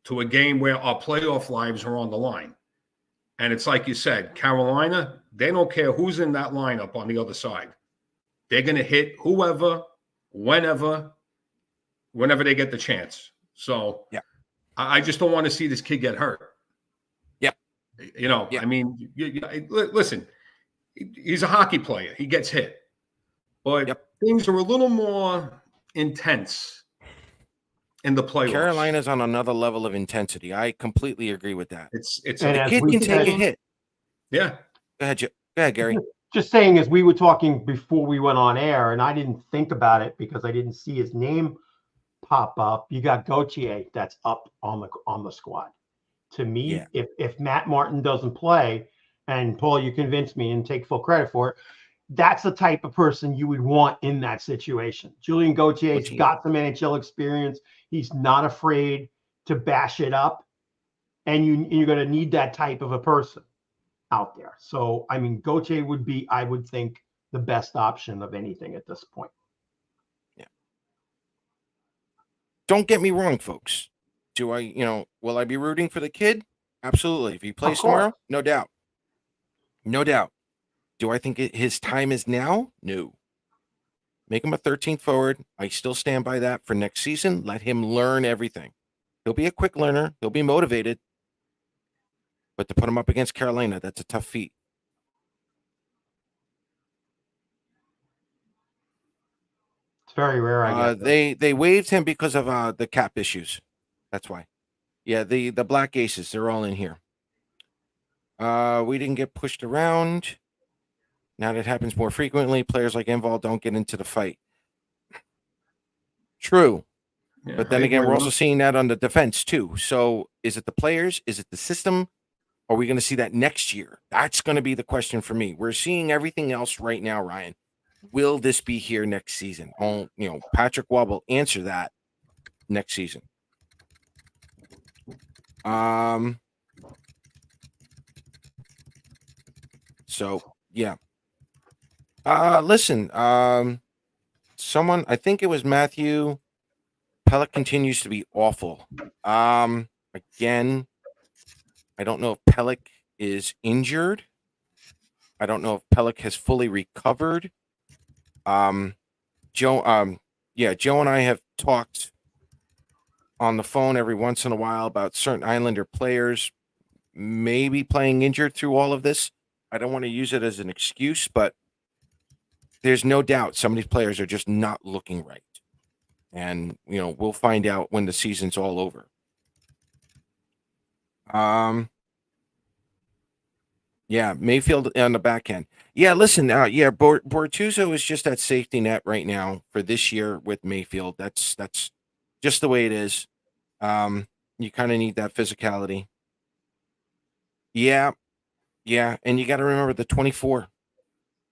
to a game where our playoff lives are on the line. And it's like you said, Carolina, they don't care who's in that lineup on the other side. They're going to hit whoever, whenever they get the chance. So I just don't want to see this kid get hurt. Yep. I mean, listen, he's a hockey player. He gets hit. But things are a little more intense in the playoffs. Carolina's on another level of intensity. I completely agree with that. It's the kid can take a hit. Yeah. Go ahead, Gary. Just saying, as we were talking before we went on air, and I didn't think about it because I didn't see his name pop up. You got Gauthier that's up on the squad. To me, if Matt Martin doesn't play, and Paul, you convinced me and take full credit for it, that's the type of person you would want in that situation. Julian Gautier's Gauthier. got some NHL experience. He's not afraid to bash it up, and you're going to need that type of a person out there. So, I mean, Gauthier would be, I would think, the best option of anything at this point. Yeah. Don't get me wrong, folks. Will I be rooting for the kid? Absolutely. If he plays tomorrow, no doubt. No doubt. Do I think his time is now? No. Make him a 13th forward. I still stand by that for next season. Let him learn everything. He'll be a quick learner. He'll be motivated. But to put him up against Carolina, that's a tough feat. It's very rare, I guess. They waived him because of the cap issues. That's why. Yeah, the Black Aces, they're all in here. We didn't get pushed around. Now that happens more frequently. Players like Enval don't get into the fight. True. Yeah, But then I again, agree we're with also seeing that on the defense too. So is it the players? Is it the system? Are we going to see that next year? That's going to be the question for me. We're seeing everything else right now, Ryan. Will this be here next season? Patrick Waugh will answer that next season. So yeah. Listen, someone, I think it was Matthew. Pelech continues to be awful. Again, I don't know if Pelech is injured. I don't know if Pelech has fully recovered. Joe and I have talked on the phone every once in a while about certain Islander players maybe playing injured through all of this. I don't want to use it as an excuse, but there's no doubt some of these players are just not looking right. And, we'll find out when the season's all over. Yeah, Mayfield on the back end. Yeah, listen, Bortuzzo is just that safety net right now for this year with Mayfield. That's just the way it is. You kind of need that physicality. Yeah, and you got to remember the 2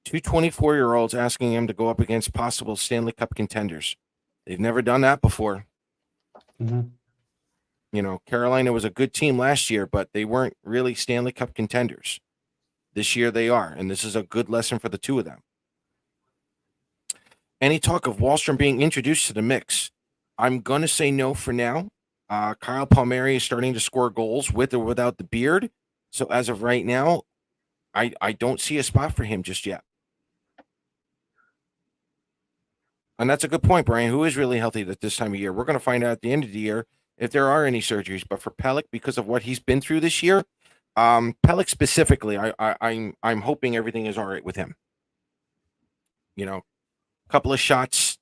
24-year-olds asking him to go up against possible Stanley Cup contenders. They've never done that before. Mm-hmm. Carolina was a good team last year, but they weren't really Stanley Cup contenders. This year they are, and this is a good lesson for the two of them. Any talk of Wahlstrom being introduced to the mix? I'm going to say no for now. Kyle Palmieri is starting to score goals with or without the beard. So as of right now, I don't see a spot for him just yet. And that's a good point, Brian. Who is really healthy at this time of year? We're going to find out at the end of the year if there are any surgeries. But for Pelech, because of what he's been through this year, Pelech specifically, I'm hoping everything is all right with him. A couple of shots,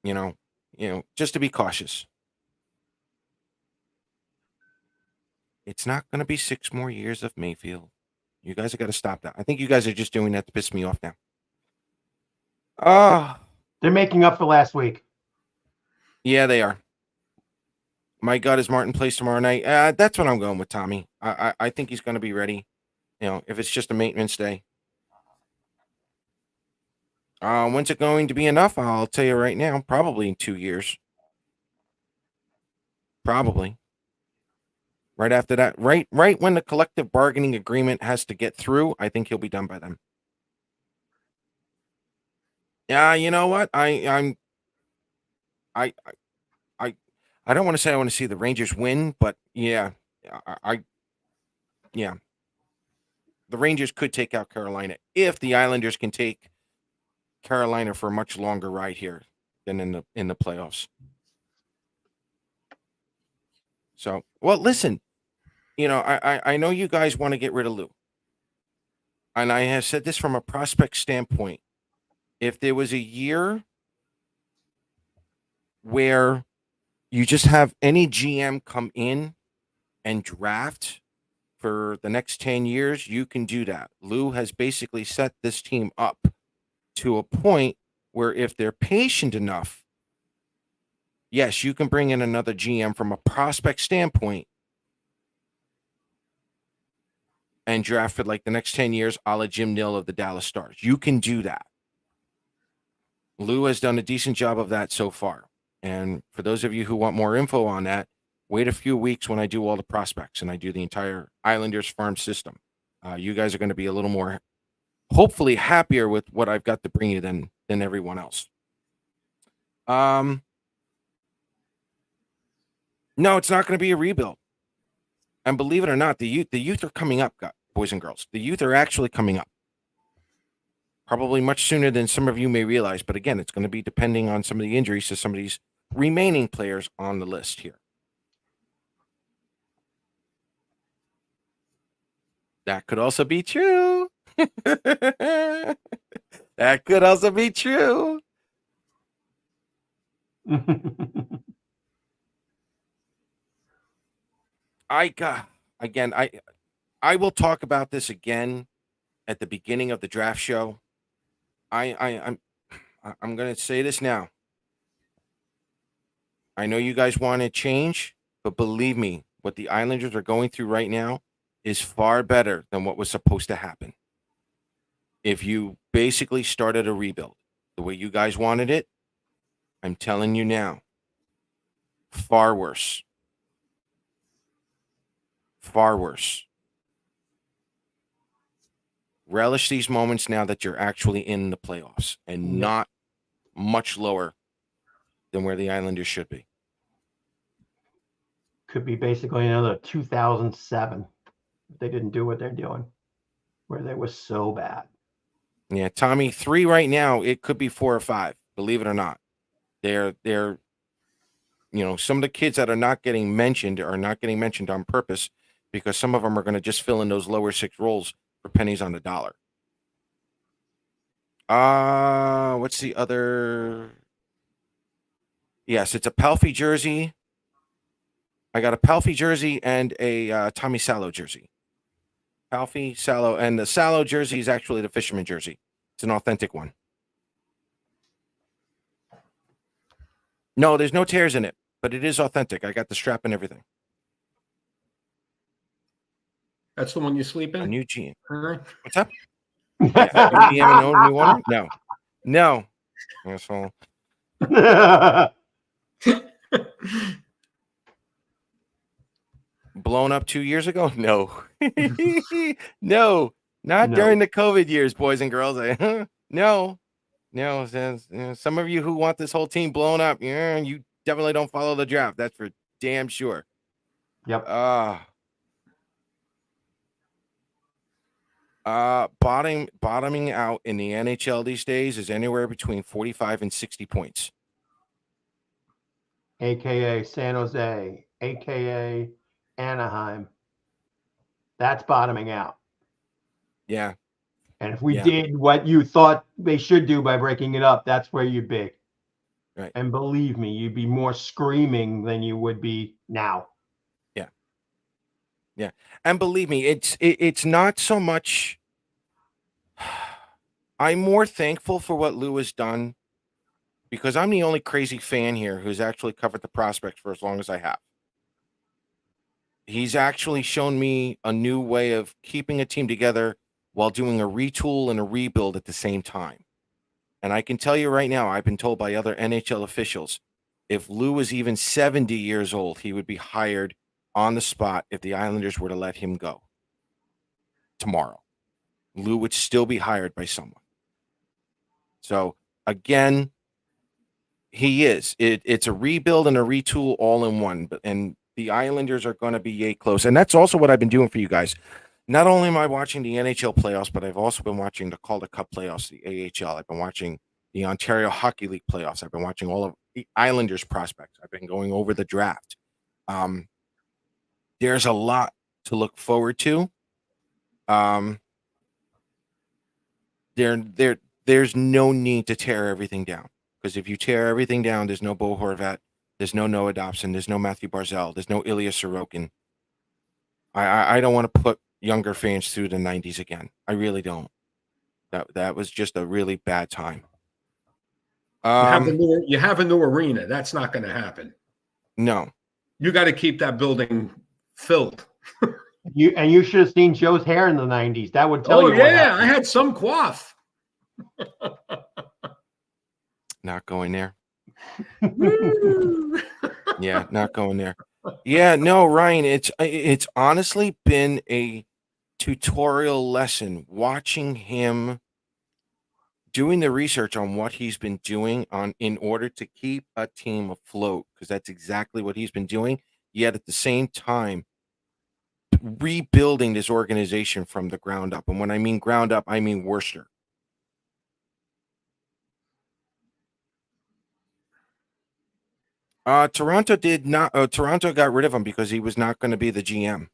just to be cautious. It's not going to be 6 more years of Mayfield. You guys have got to stop that. I think you guys are just doing that to piss me off now. They're making up for last week. Yeah, they are. My God, is Martin plays tomorrow night? That's what I'm going with, Tommy. I think he's going to be ready. If it's just a maintenance day. When's it going to be enough? I'll tell you right now. Probably in 2 years. Probably. Right after that, right when the collective bargaining agreement has to get through, I think he'll be done by then. Yeah, you know what? I don't want to say I want to see the Rangers win, but yeah, the Rangers could take out Carolina if the Islanders can take Carolina for a much longer ride here than in the playoffs. So, well, listen, I know you guys want to get rid of Lou, and I have said this from a prospect standpoint. If there was a year where you just have any GM come in and draft for the next 10 years, you can do that. Lou has basically set this team up to a point where if they're patient enough, yes, you can bring in another GM from a prospect standpoint and draft for like the next 10 years, a la Jim Nill of the Dallas Stars. You can do that. Lou has done a decent job of that so far. And for those of you who want more info on that, wait a few weeks when I do all the prospects and I do the entire Islanders farm system. You guys are going to be a little more, hopefully, happier with what I've got to bring you than everyone else. No, it's not going to be a rebuild. And believe it or not, the youth are coming up, boys and girls. The youth are actually coming up. Probably much sooner than some of you may realize. But again, it's going to be depending on some of the injuries to some of these remaining players on the list here. That could also be true. That could also be true. I will talk about this again at the beginning of the draft show. I'm going to say this now. I know you guys want to change, but believe me, what the Islanders are going through right now is far better than what was supposed to happen. If you basically started a rebuild the way you guys wanted it, I'm telling you now, far worse. Far worse. Relish these moments now that you're actually in the playoffs and not much lower than where the Islanders should be. Could be basically another 2007 if they didn't do what they're doing, where they were so bad. Yeah, Tommy, 3 right now, it could be 4 or 5, believe it or not. They're some of the kids that are not getting mentioned are not getting mentioned on purpose because some of them are going to just fill in those lower 6 roles for pennies on the dollar. What's the other? Yes, it's a Palffy jersey. I got a Palffy jersey and a Tommy Salo jersey. Palffy, Salo, and the Salo jersey is actually the fisherman jersey. It's an authentic one. No, there's no tears in it, but it is authentic. I got the strap and everything. That's the one you sleep in? A new jean. Huh? What's up? Yeah, you haven't owned a new one? No. Asshole. Blown up 2 years ago? No. No. Not during the COVID years, boys and girls. No. Some of you who want this whole team blown up, you definitely don't follow the draft. That's for damn sure. Yep. Bottoming out in the NHL these days is anywhere between 45 and 60 points. AKA San Jose, AKA Anaheim. That's bottoming out. Yeah. And if we did what you thought they should do by breaking it up, that's where you'd be. Right. And believe me, you'd be more screaming than you would be now. Yeah. And believe me, it's not so much. I'm more thankful for what Lou has done because I'm the only crazy fan here who's actually covered the prospects for as long as I have. He's actually shown me a new way of keeping a team together while doing a retool and a rebuild at the same time. And I can tell you right now, I've been told by other NHL officials, if Lou was even 70 years old, he would be hired on the spot if the Islanders were to let him go tomorrow. Lou would still be hired by someone. So, again, he is. It's a rebuild and a retool all in one. And the Islanders are going to be yay close. And that's also what I've been doing for you guys. Not only am I watching the NHL playoffs, but I've also been watching the Calder Cup playoffs, the AHL. I've been watching the Ontario Hockey League playoffs. I've been watching all of the Islanders prospects. I've been going over the draft. There's a lot to look forward to. There's no need to tear everything down because if you tear everything down, there's no Bo Horvat, there's no Noah Dobson, there's no Matthew Barzal, there's no Ilya Sorokin. I don't want to put younger fans through the 90s again. I really don't. That was just a really bad time. You have a new arena. That's not going to happen. No. You got to keep that building filled. You should have seen Joe's hair in the 90s. That would tell Oh you what yeah, happened. I had some quaff. Not going there. Woo. Yeah, not going there. Yeah, no, Ryan, it's honestly been a tutorial lesson watching him doing the research on what he's been doing in order to keep a team afloat, because that's exactly what he's been doing. Yet at the same time, rebuilding this organization from the ground up. And when I mean ground up, I mean Worcester. Toronto did not. Toronto got rid of him because he was not going to be the GM.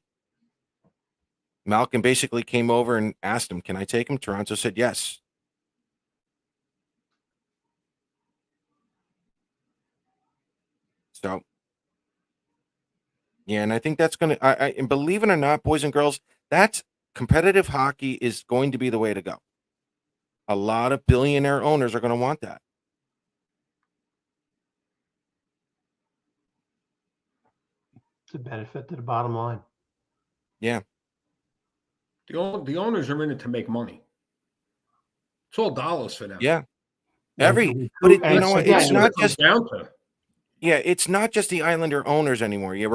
Malkin basically came over and asked him, "Can I take him?" Toronto said yes. So, yeah, and I think that's going to. And believe it or not, boys and girls, that's competitive hockey is going to be the way to go. A lot of billionaire owners are going to want that. It's a benefit to the bottom line. Yeah. The owners are in it to make money. It's all dollars for them. Yeah. And You know what? It's That's what not it comes just. down to. Yeah, it's not just the Islander owners anymore. Yeah,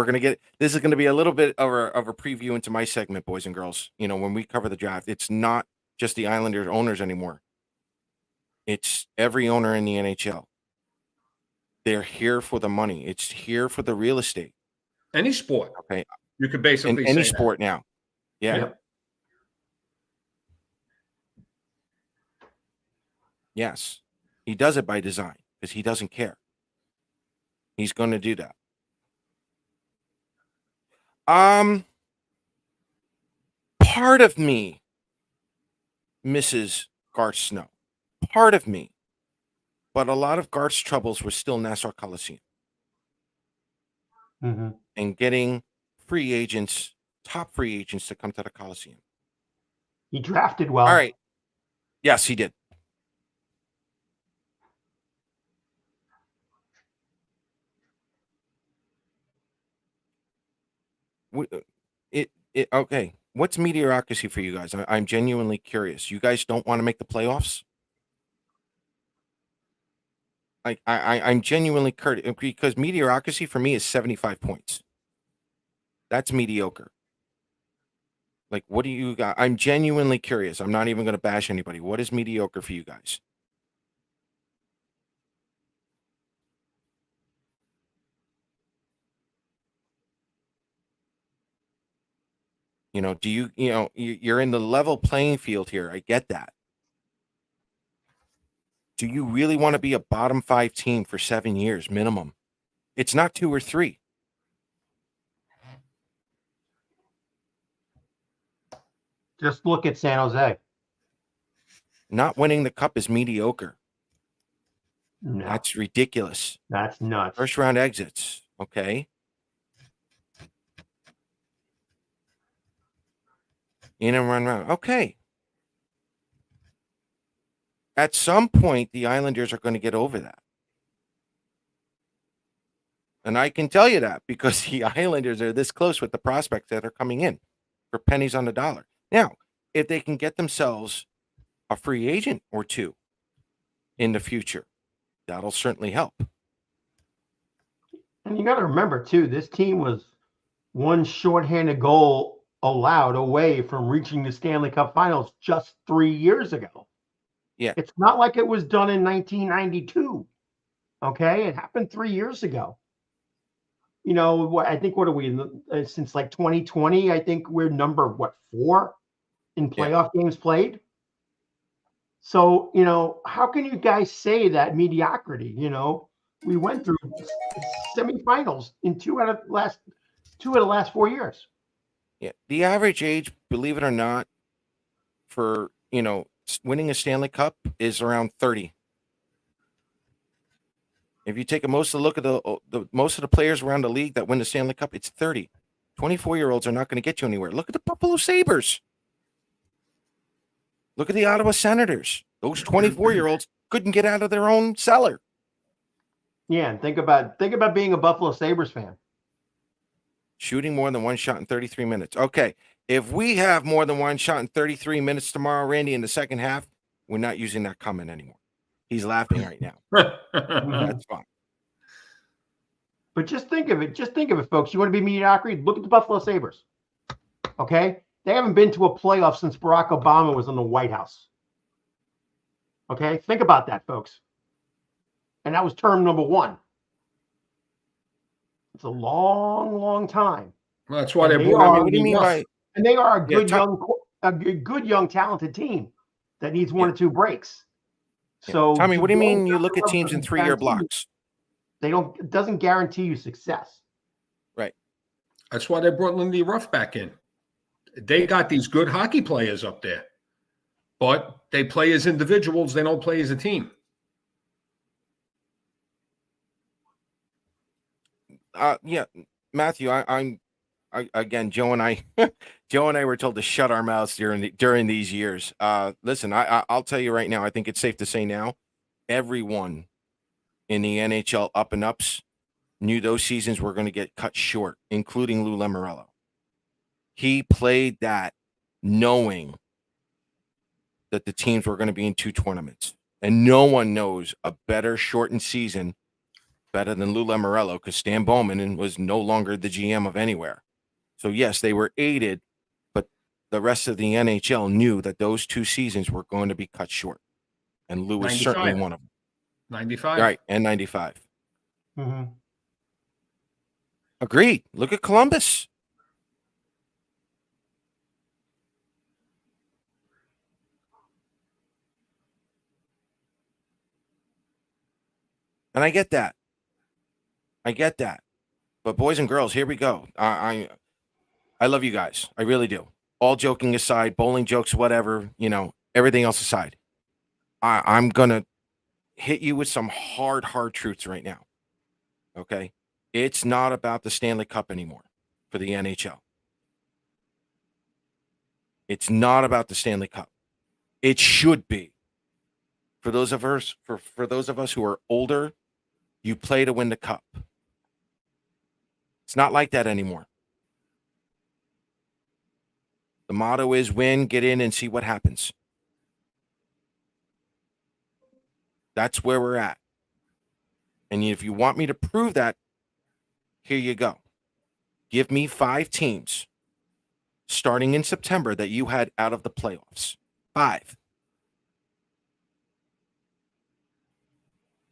this is going to be a little bit of a preview into my segment, boys and girls. You know, when we cover the draft, it's not just the Islanders owners anymore. It's every owner in the NHL. They're here for the money. It's here for the real estate. Any sport. Okay. You could basically In any say sport now. Yeah. Yep. Yes. He does it by design because he doesn't care. He's going to do that. Part of me misses Garth Snow. Part of me. But a lot of Garth's troubles were still Nassau Coliseum. Mhm. And getting free agents, top free agents to come to the Coliseum. He drafted well. All right. Yes, he did. Okay. What's mediocrity for you guys? I'm genuinely curious. You guys don't want to make the playoffs? I'm genuinely curious because mediocrity for me is 75 points. That's mediocre. Like, what do you got? I'm genuinely curious. I'm not even going to bash anybody. What is mediocre for you guys? You know, you're in the level playing field here. I get that. Do you really want to be a bottom 5 team for 7 years minimum? It's not 2 or 3. Just look at San Jose. Not winning the cup is mediocre. No, That's ridiculous. that's nuts. First round exits. Okay. In and run round. Okay. At some point, the Islanders are going to get over that. And I can tell you that because the Islanders are this close with the prospects that are coming in for pennies on the dollar. Now, if they can get themselves a free agent or two in the future, that'll certainly help. And you got to remember, too, this team was one shorthanded goal allowed away from reaching the Stanley Cup Finals just 3 years ago. Yeah. It's not like it was done in 1992. Okay. It happened 3 years ago. You know, I think, what are we, since like 2020, I think we're number, 4 in playoff games played. So, you know, how can you guys say that mediocrity? You know, we went through semifinals in 2 out of the last 4 years. Yeah. The average age, believe it or not, for, winning a Stanley Cup is around 30. If you take most of the look at the most of the players around the league that win the Stanley Cup, it's 30. 24-year-olds are not going to get you anywhere. Look at the Buffalo Sabres. Look at the Ottawa Senators. Those 24-year-olds couldn't get out of their own cellar. Yeah, and think about being a Buffalo Sabres fan. Shooting more than one shot in 33 minutes. Okay. If we have more than one shot in 33 minutes tomorrow, Randy, in the second half, we're not using that comment anymore. He's laughing right now. That's fine. But just think of it. Just think of it, folks. You want to be mediocrity? Look at the Buffalo Sabres. Okay? They haven't been to a playoff since Barack Obama was in the White House. Okay? Think about that, folks. And that was term number 1. It's a long, long time. Well, that's why And they they brought are- in What do you mean Russ. by And they are a Yeah, good, young, talented team that needs one or two breaks. Yeah. So, Tommy, to what do you build mean you that look at teams in doesn't 3-year guarantee you- blocks? It doesn't guarantee you success. Right. That's why they brought Lindy Ruff back in. They got these good hockey players up there, but they play as individuals. They don't play as a team. Yeah, Matthew, again, Joe and I, Joe and I were told to shut our mouths during these years. Listen, I'll tell you right now. I think it's safe to say now, everyone in the NHL up and ups knew those seasons were going to get cut short, including Lou Lamoriello. He played that knowing that the teams were going to be in 2 tournaments, and no one knows a better shortened season better than Lou Lamoriello, because Stan Bowman was no longer the GM of anywhere. So yes, they were aided, but the rest of the NHL knew that those 2 seasons were going to be cut short, and Lou was 95. certainly one of them. 95. Right, and 95. Mm-hmm. Agreed. Look at Columbus. And I get that. But boys and girls, here we go. I love you guys. I really do. All joking aside, bowling jokes, whatever, everything else aside. I'm going to hit you with some hard truths right now. Okay? It's not about the Stanley Cup anymore for the NHL. It's not about the Stanley Cup. It should be. For those of us who are older, you play to win the cup. It's not like that anymore. The motto is win, get in, and see what happens. That's where we're at. And if you want me to prove that, here you go. Give me 5 teams starting in September that you had out of the playoffs. 5.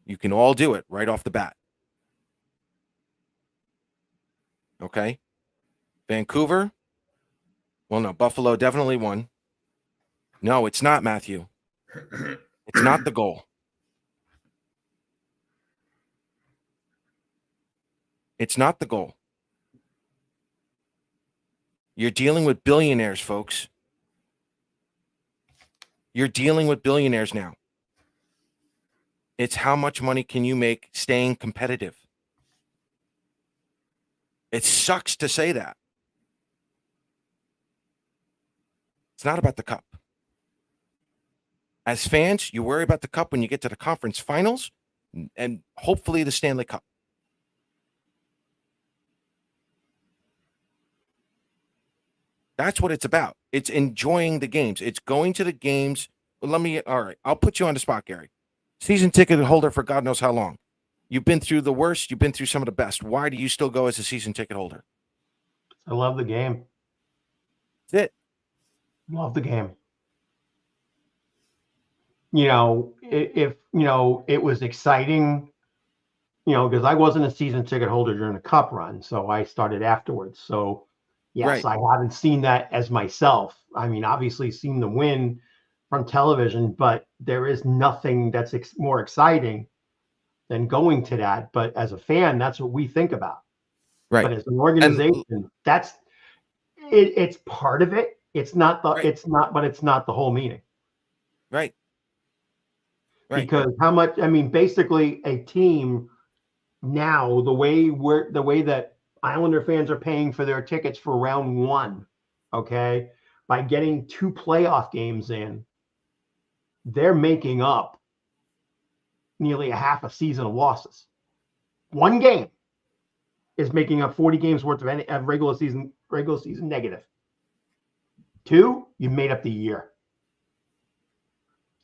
You can all do it right off the bat. Okay? Vancouver? Well, no, Buffalo definitely won. No, it's not, Matthew. It's not the goal. It's not the goal. You're dealing with billionaires, folks. You're dealing with billionaires now. It's how much money can you make staying competitive. It sucks to say that. It's not about the cup. As fans, you worry about the cup when you get to the conference finals and hopefully the Stanley Cup. That's what it's about. It's enjoying the games. It's going to the games. All right, I'll put you on the spot, Gary. Season ticket holder for God knows how long. You've been through the worst. You've been through some of the best. Why do you still go as a season ticket holder? I love the game. That's it. Love the game. If it was exciting, because I wasn't a season ticket holder during the cup run, so I started afterwards. So yes, Right. I haven't seen that as myself. I mean, obviously seen the win from television, but there is nothing that's more exciting than going to that. But as a fan, that's what we think about. Right. But as an organization, it's part of it. It's not the but it's not the whole meaning. Right. Right. Because basically a team now, the way that Islander fans are paying for their tickets for round 1, okay, by getting 2 playoff games in, they're making up nearly a half a season of losses. 1 game. is making up 40 games worth of regular season negative. 2, you made up the year.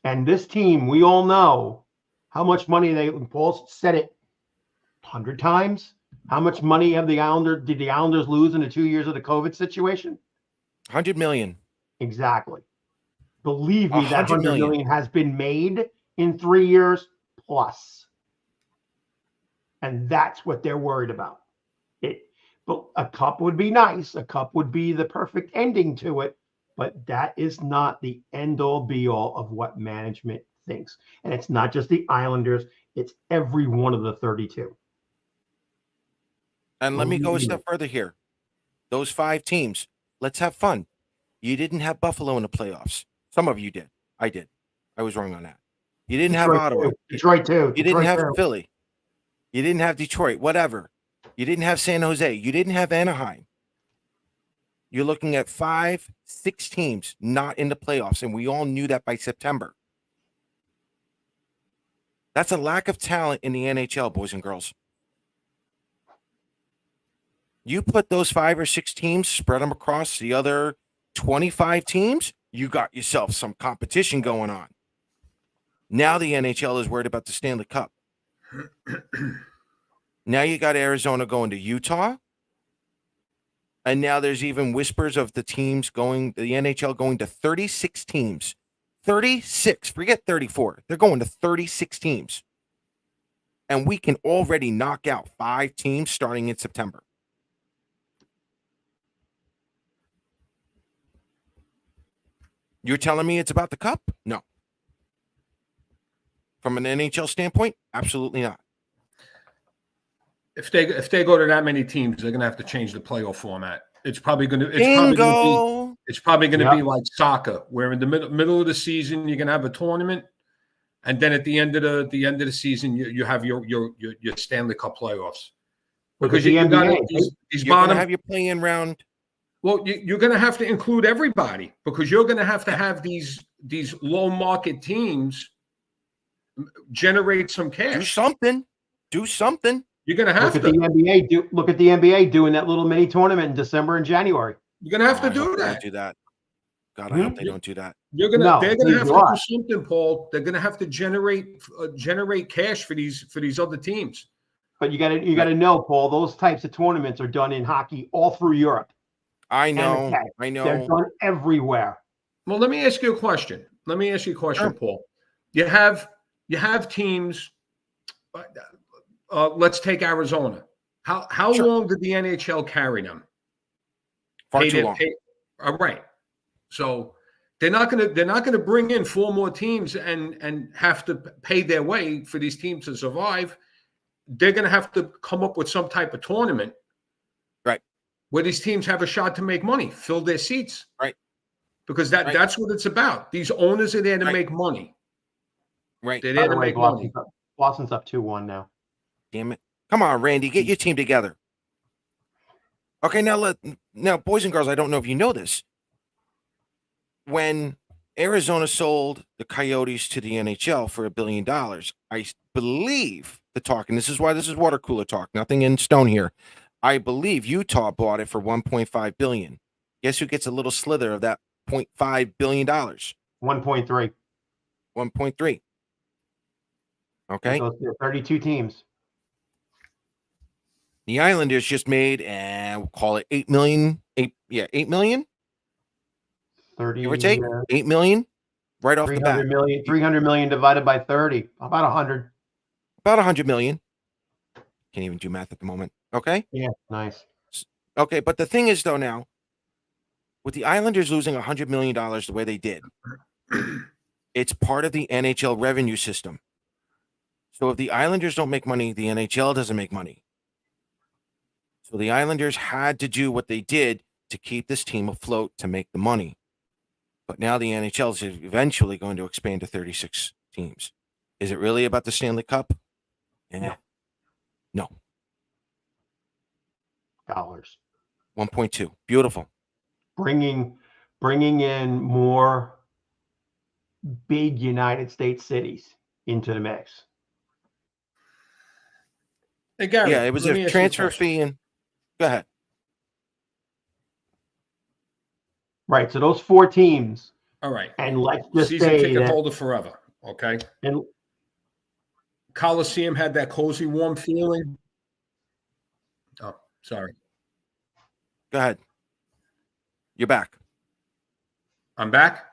And this team, we all know how much money Paul said it 100 times. How much money did the Islanders lose in the 2 years of the COVID situation? 100 million. Exactly. Believe me, that 100 100 million has been made in 3 years plus. And that's what they're worried about. But a cup would be nice. A cup would be the perfect ending to it. But that is not the end-all, be-all of what management thinks. And it's not just the Islanders. It's every one of the 32. And let me go a step further here. Those 5 teams, let's have fun. You didn't have Buffalo in the playoffs. Some of you did. I did. I was wrong on that. You didn't have Ottawa. Detroit too. You didn't have Philly. You didn't have Detroit, whatever. You didn't have San Jose. You didn't have Anaheim. You're looking at 5, 6 teams not in the playoffs, and we all knew that by September. That's a lack of talent in the NHL, boys and girls. You put those 5 or 6 teams, spread them across the other 25 teams, you got yourself some competition going on. Now the NHL is worried about the Stanley Cup. Now you got Arizona going to Utah. And now there's even whispers of the NHL going to 36 teams. 36, forget 34. They're going to 36 teams. And we can already knock out 5 teams starting in September. You're telling me it's about the cup? No. From an NHL standpoint, absolutely not. If they go to that many teams, they're going to have to change the playoff format. It's probably going to. It's probably going to be like soccer, where in the middle of the season you're going to have a tournament, and then at the end of the season you have your Stanley Cup playoffs. Because you got these bottom. Have your play-in round. Well, you're going to have to include everybody, because you're going to have these low market teams generate some cash. Do something. You're going to have to look at the NBA doing that little mini tournament in December and January. You're going to have to do that. Don't do that. God, I hope they don't do that. They're going to have to do something, Paul. They're going to have to generate cash for these other teams. But you got to know, Paul, those types of tournaments are done in hockey all through Europe. I know. They're done everywhere. Well, let me ask you a question. Sure. Paul. You have teams. Let's take Arizona. How long did the NHL carry them? Far too long. All right. So they're not gonna bring in 4 more teams and have to pay their way for these teams to survive. They're gonna have to come up with some type of tournament, right, where these teams have a shot to make money, fill their seats, right, because that's what it's about. These owners are there to make money, right? They're there to make money. Boston's up 2-1 now. Damn it! Come on, Randy, get your team together. Okay, now, boys and girls, I don't know if you know this. When Arizona sold the Coyotes to the NHL for $1 billion, I believe the talk, and this is why this is water cooler talk, nothing in stone here. I believe Utah bought it for $1.5 billion. Guess who gets a little slither of that $0.5 billion? 1.3. 1.3. Okay. 32 teams. The Islanders just made, we'll call it 8 million. 8 million. 30. Give or take 8 million, right off the bat. 300 million divided by 30. About 100. About 100 million. Can't even do math at the moment. Okay. Yeah, nice. Okay, but the thing is, though, now with the Islanders losing $100 million the way they did, it's part of the NHL revenue system. So if the Islanders don't make money, the NHL doesn't make money. So the Islanders had to do what they did to keep this team afloat to make the money. But now the NHL is eventually going to expand to 36 teams. Is it really about the Stanley Cup? No. Dollars. 1.2. Beautiful. Bringing in more big United States cities into the mix. Hey, Gary, Yeah, it was a transfer fee, and Go ahead. Right. So those 4 teams, All right. and let's just Season say ticket that, holder forever. Okay. and Coliseum had that cozy, warm feeling. Oh, sorry. Go ahead. You're back. I'm back.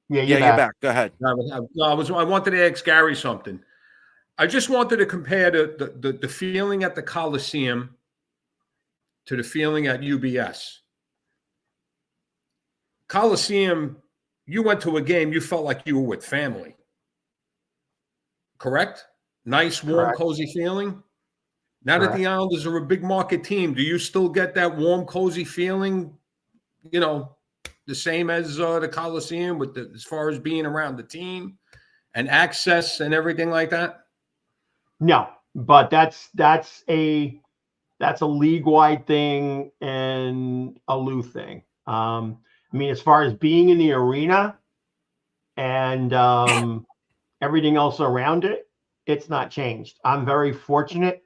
yeah, Yeah, you're you're back. back. Go ahead. I wanted to ask Gary something. I just wanted to compare the feeling at the Coliseum to the feeling at UBS. Coliseum, you went to a game, you felt like you were with family. Correct? Nice, warm, Correct. cozy feeling. Now that the Islanders are a big market team, do you still get that warm, cozy feeling, you know, the same as the Coliseum with as far as being around the team and access and everything like that? No, but that's a league-wide thing and a Lou thing. I mean, as far as being in the arena and everything else around it, it's not changed. I'm very fortunate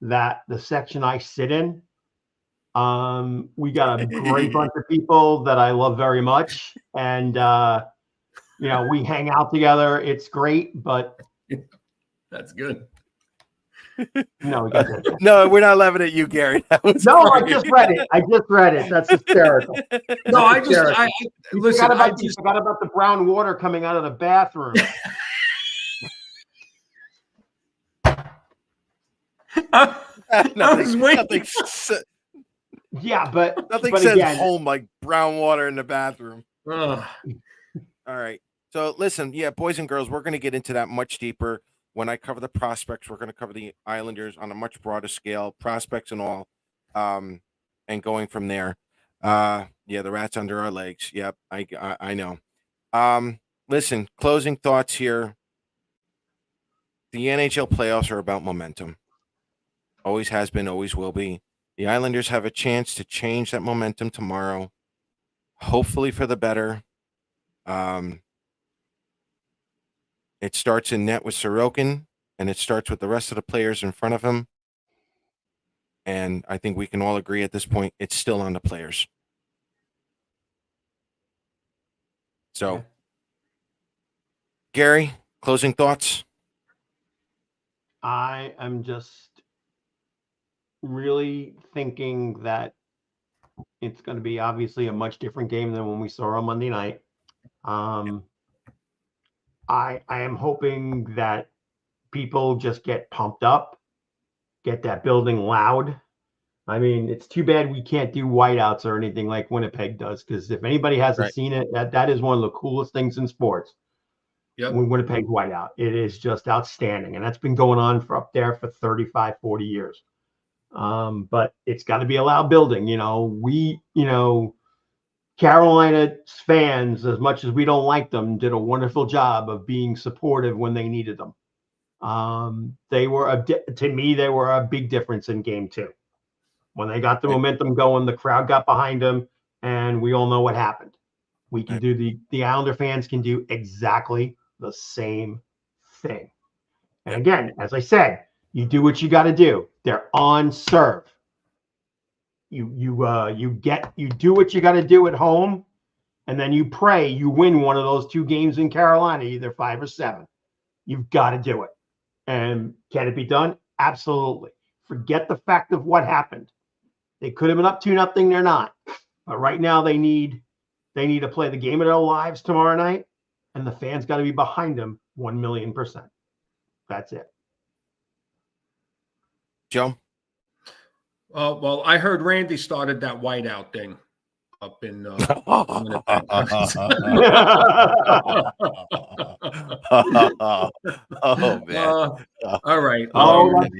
that the section I sit in, we got a great bunch of people that I love very much, and you know, we hang out together. It's great, but That's good. no, we got that. No, we're not laughing at you, Gary. That was No, I great. just read it. That's hysterical. No, I just, hysterical. You listen, forgot about the brown water coming out of the bathroom. was waiting. Yeah, but Nothing but says again, home like brown water in the bathroom. Ugh. All right. So listen, yeah, boys and girls, we're going to get into that much deeper. When I cover the prospects, we're going to cover the Islanders on a much broader scale, prospects and all, and going from there. Yeah, the rat's under our legs. Yep, I know. Listen, closing thoughts here. The NHL playoffs are about momentum. Always has been, always will be. The Islanders have a chance to change that momentum tomorrow, hopefully for the better. It starts in net with Sorokin, and it starts with the rest of the players in front of him. And I think we can all agree at this point, it's still on the players. So, Yeah. Gary, closing thoughts? I am just really thinking that it's going to be obviously a much different game than when we saw on Monday night. I am hoping that people just get pumped up, get that building loud. I mean, it's too bad we can't do whiteouts or anything like Winnipeg does, because if anybody hasn't seen it, that is one of the coolest things in sports. Yep. When Winnipeg whiteout, it is just outstanding, and that's been going on for up there for 35, 40 years. But it's got to be a loud building. Carolina fans, as much as we don't like them, did a wonderful job of being supportive when they needed them. They were to me, they were a big difference in game 2. When they got the momentum going, the crowd got behind them, and we all know what happened. We can do the Islander fans can do exactly the same thing. And again, as I said, you do what you got to do. They're on serve. You do what you got to do at home, and then you pray you win one of those 2 games in Carolina, either 5 or 7. You've got to do it. And can it be done? Absolutely. Forget the fact of what happened. They could have been up 2-0. They're not. But right now they need to play the game of their lives tomorrow night, and the fans got to be behind them 1,000,000%. That's it. Joe? Well, I heard Randy started that whiteout thing up in Winnipeg. Oh, man. All right.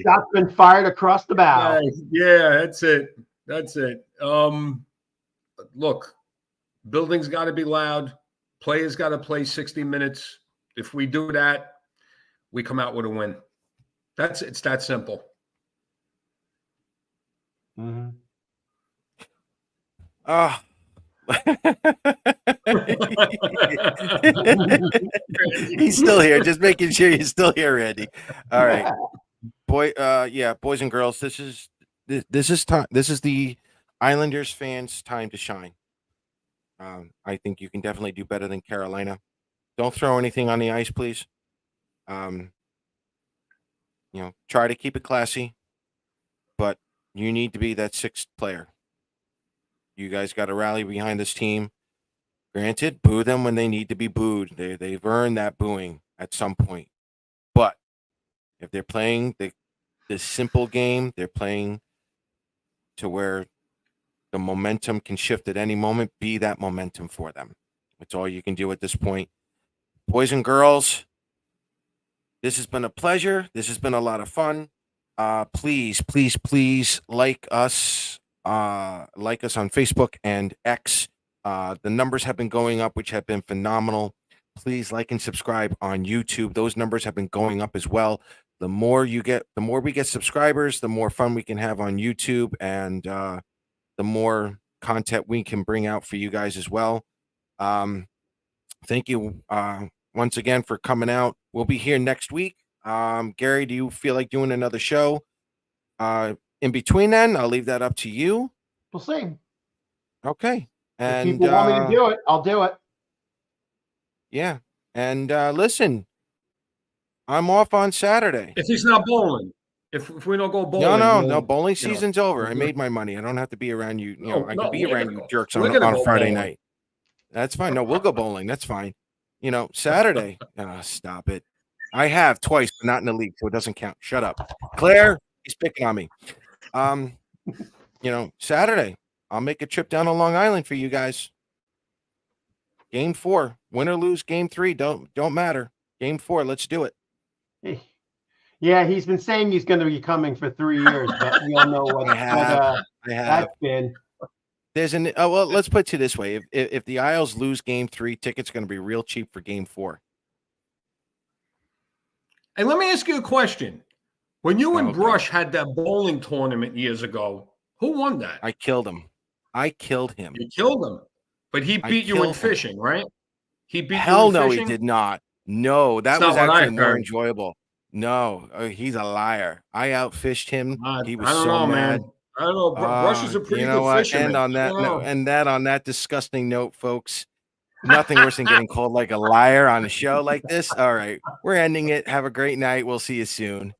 That's been fired across the bow. Yeah, that's it. Look, building's got to be loud. Players got to play 60 minutes. If we do that, we come out with a win. It's that simple. Mm-hmm. He's still here. Just making sure you're still here, Randy. All right. Boys and girls, this is this is time. This is the Islanders fans' time to shine. I think you can definitely do better than Carolina. Don't throw anything on the ice, please. Try to keep it classy, but you need to be that sixth player. You guys got to rally behind this team. Granted, boo them when they need to be booed. They've earned that booing at some point. But if they're playing the simple game, they're playing to where the momentum can shift at any moment. Be that momentum for them. That's all you can do at this point. Boys and girls, this has been a pleasure. This has been a lot of fun. Please like us. Like us on Facebook and X. The numbers have been going up, which have been phenomenal. Please like and subscribe on YouTube. Those numbers have been going up as well. The more we get subscribers, the more fun we can have on YouTube, and the more content we can bring out for you guys as well. Thank you once again for coming out. We'll be here next week. Gary, do you feel like doing another show? In between then, I'll leave that up to you. We'll see. Okay. And if people want me to do it, I'll do it. Yeah. And listen, I'm off on Saturday. If he's not bowling, if we don't go bowling. No. Bowling season's over. I made my money. I don't have to be around you. I can be around you jerks on Friday night. That's fine. No, we'll go bowling. That's fine. Saturday. Stop it. I have twice, but not in the league, so it doesn't count. Shut up. Claire, he's picking on me. Saturday, I'll make a trip down to Long Island for you guys. Game 4, win or lose. Game 3, don't matter. Game 4, let's do it. Yeah, he's been saying he's going to be coming for 3 years, but we all know what I have. That's been. There's let's put it this way: if the Isles lose Game 3, tickets are going to be real cheap for Game 4. Hey, let me ask you a question. When you and Brush had that bowling tournament years ago, who won that? I killed him. You killed him. But he beat you in fishing, right? He beat Hell you in no, fishing? he did not. No, that was actually more enjoyable. No, he's a liar. I outfished him. He was so mad. Man. I don't know. Brush is a pretty good fisherman. And on that disgusting note, folks, nothing worse than getting called like a liar on a show like this. All right, we're ending it. Have a great night. We'll see you soon.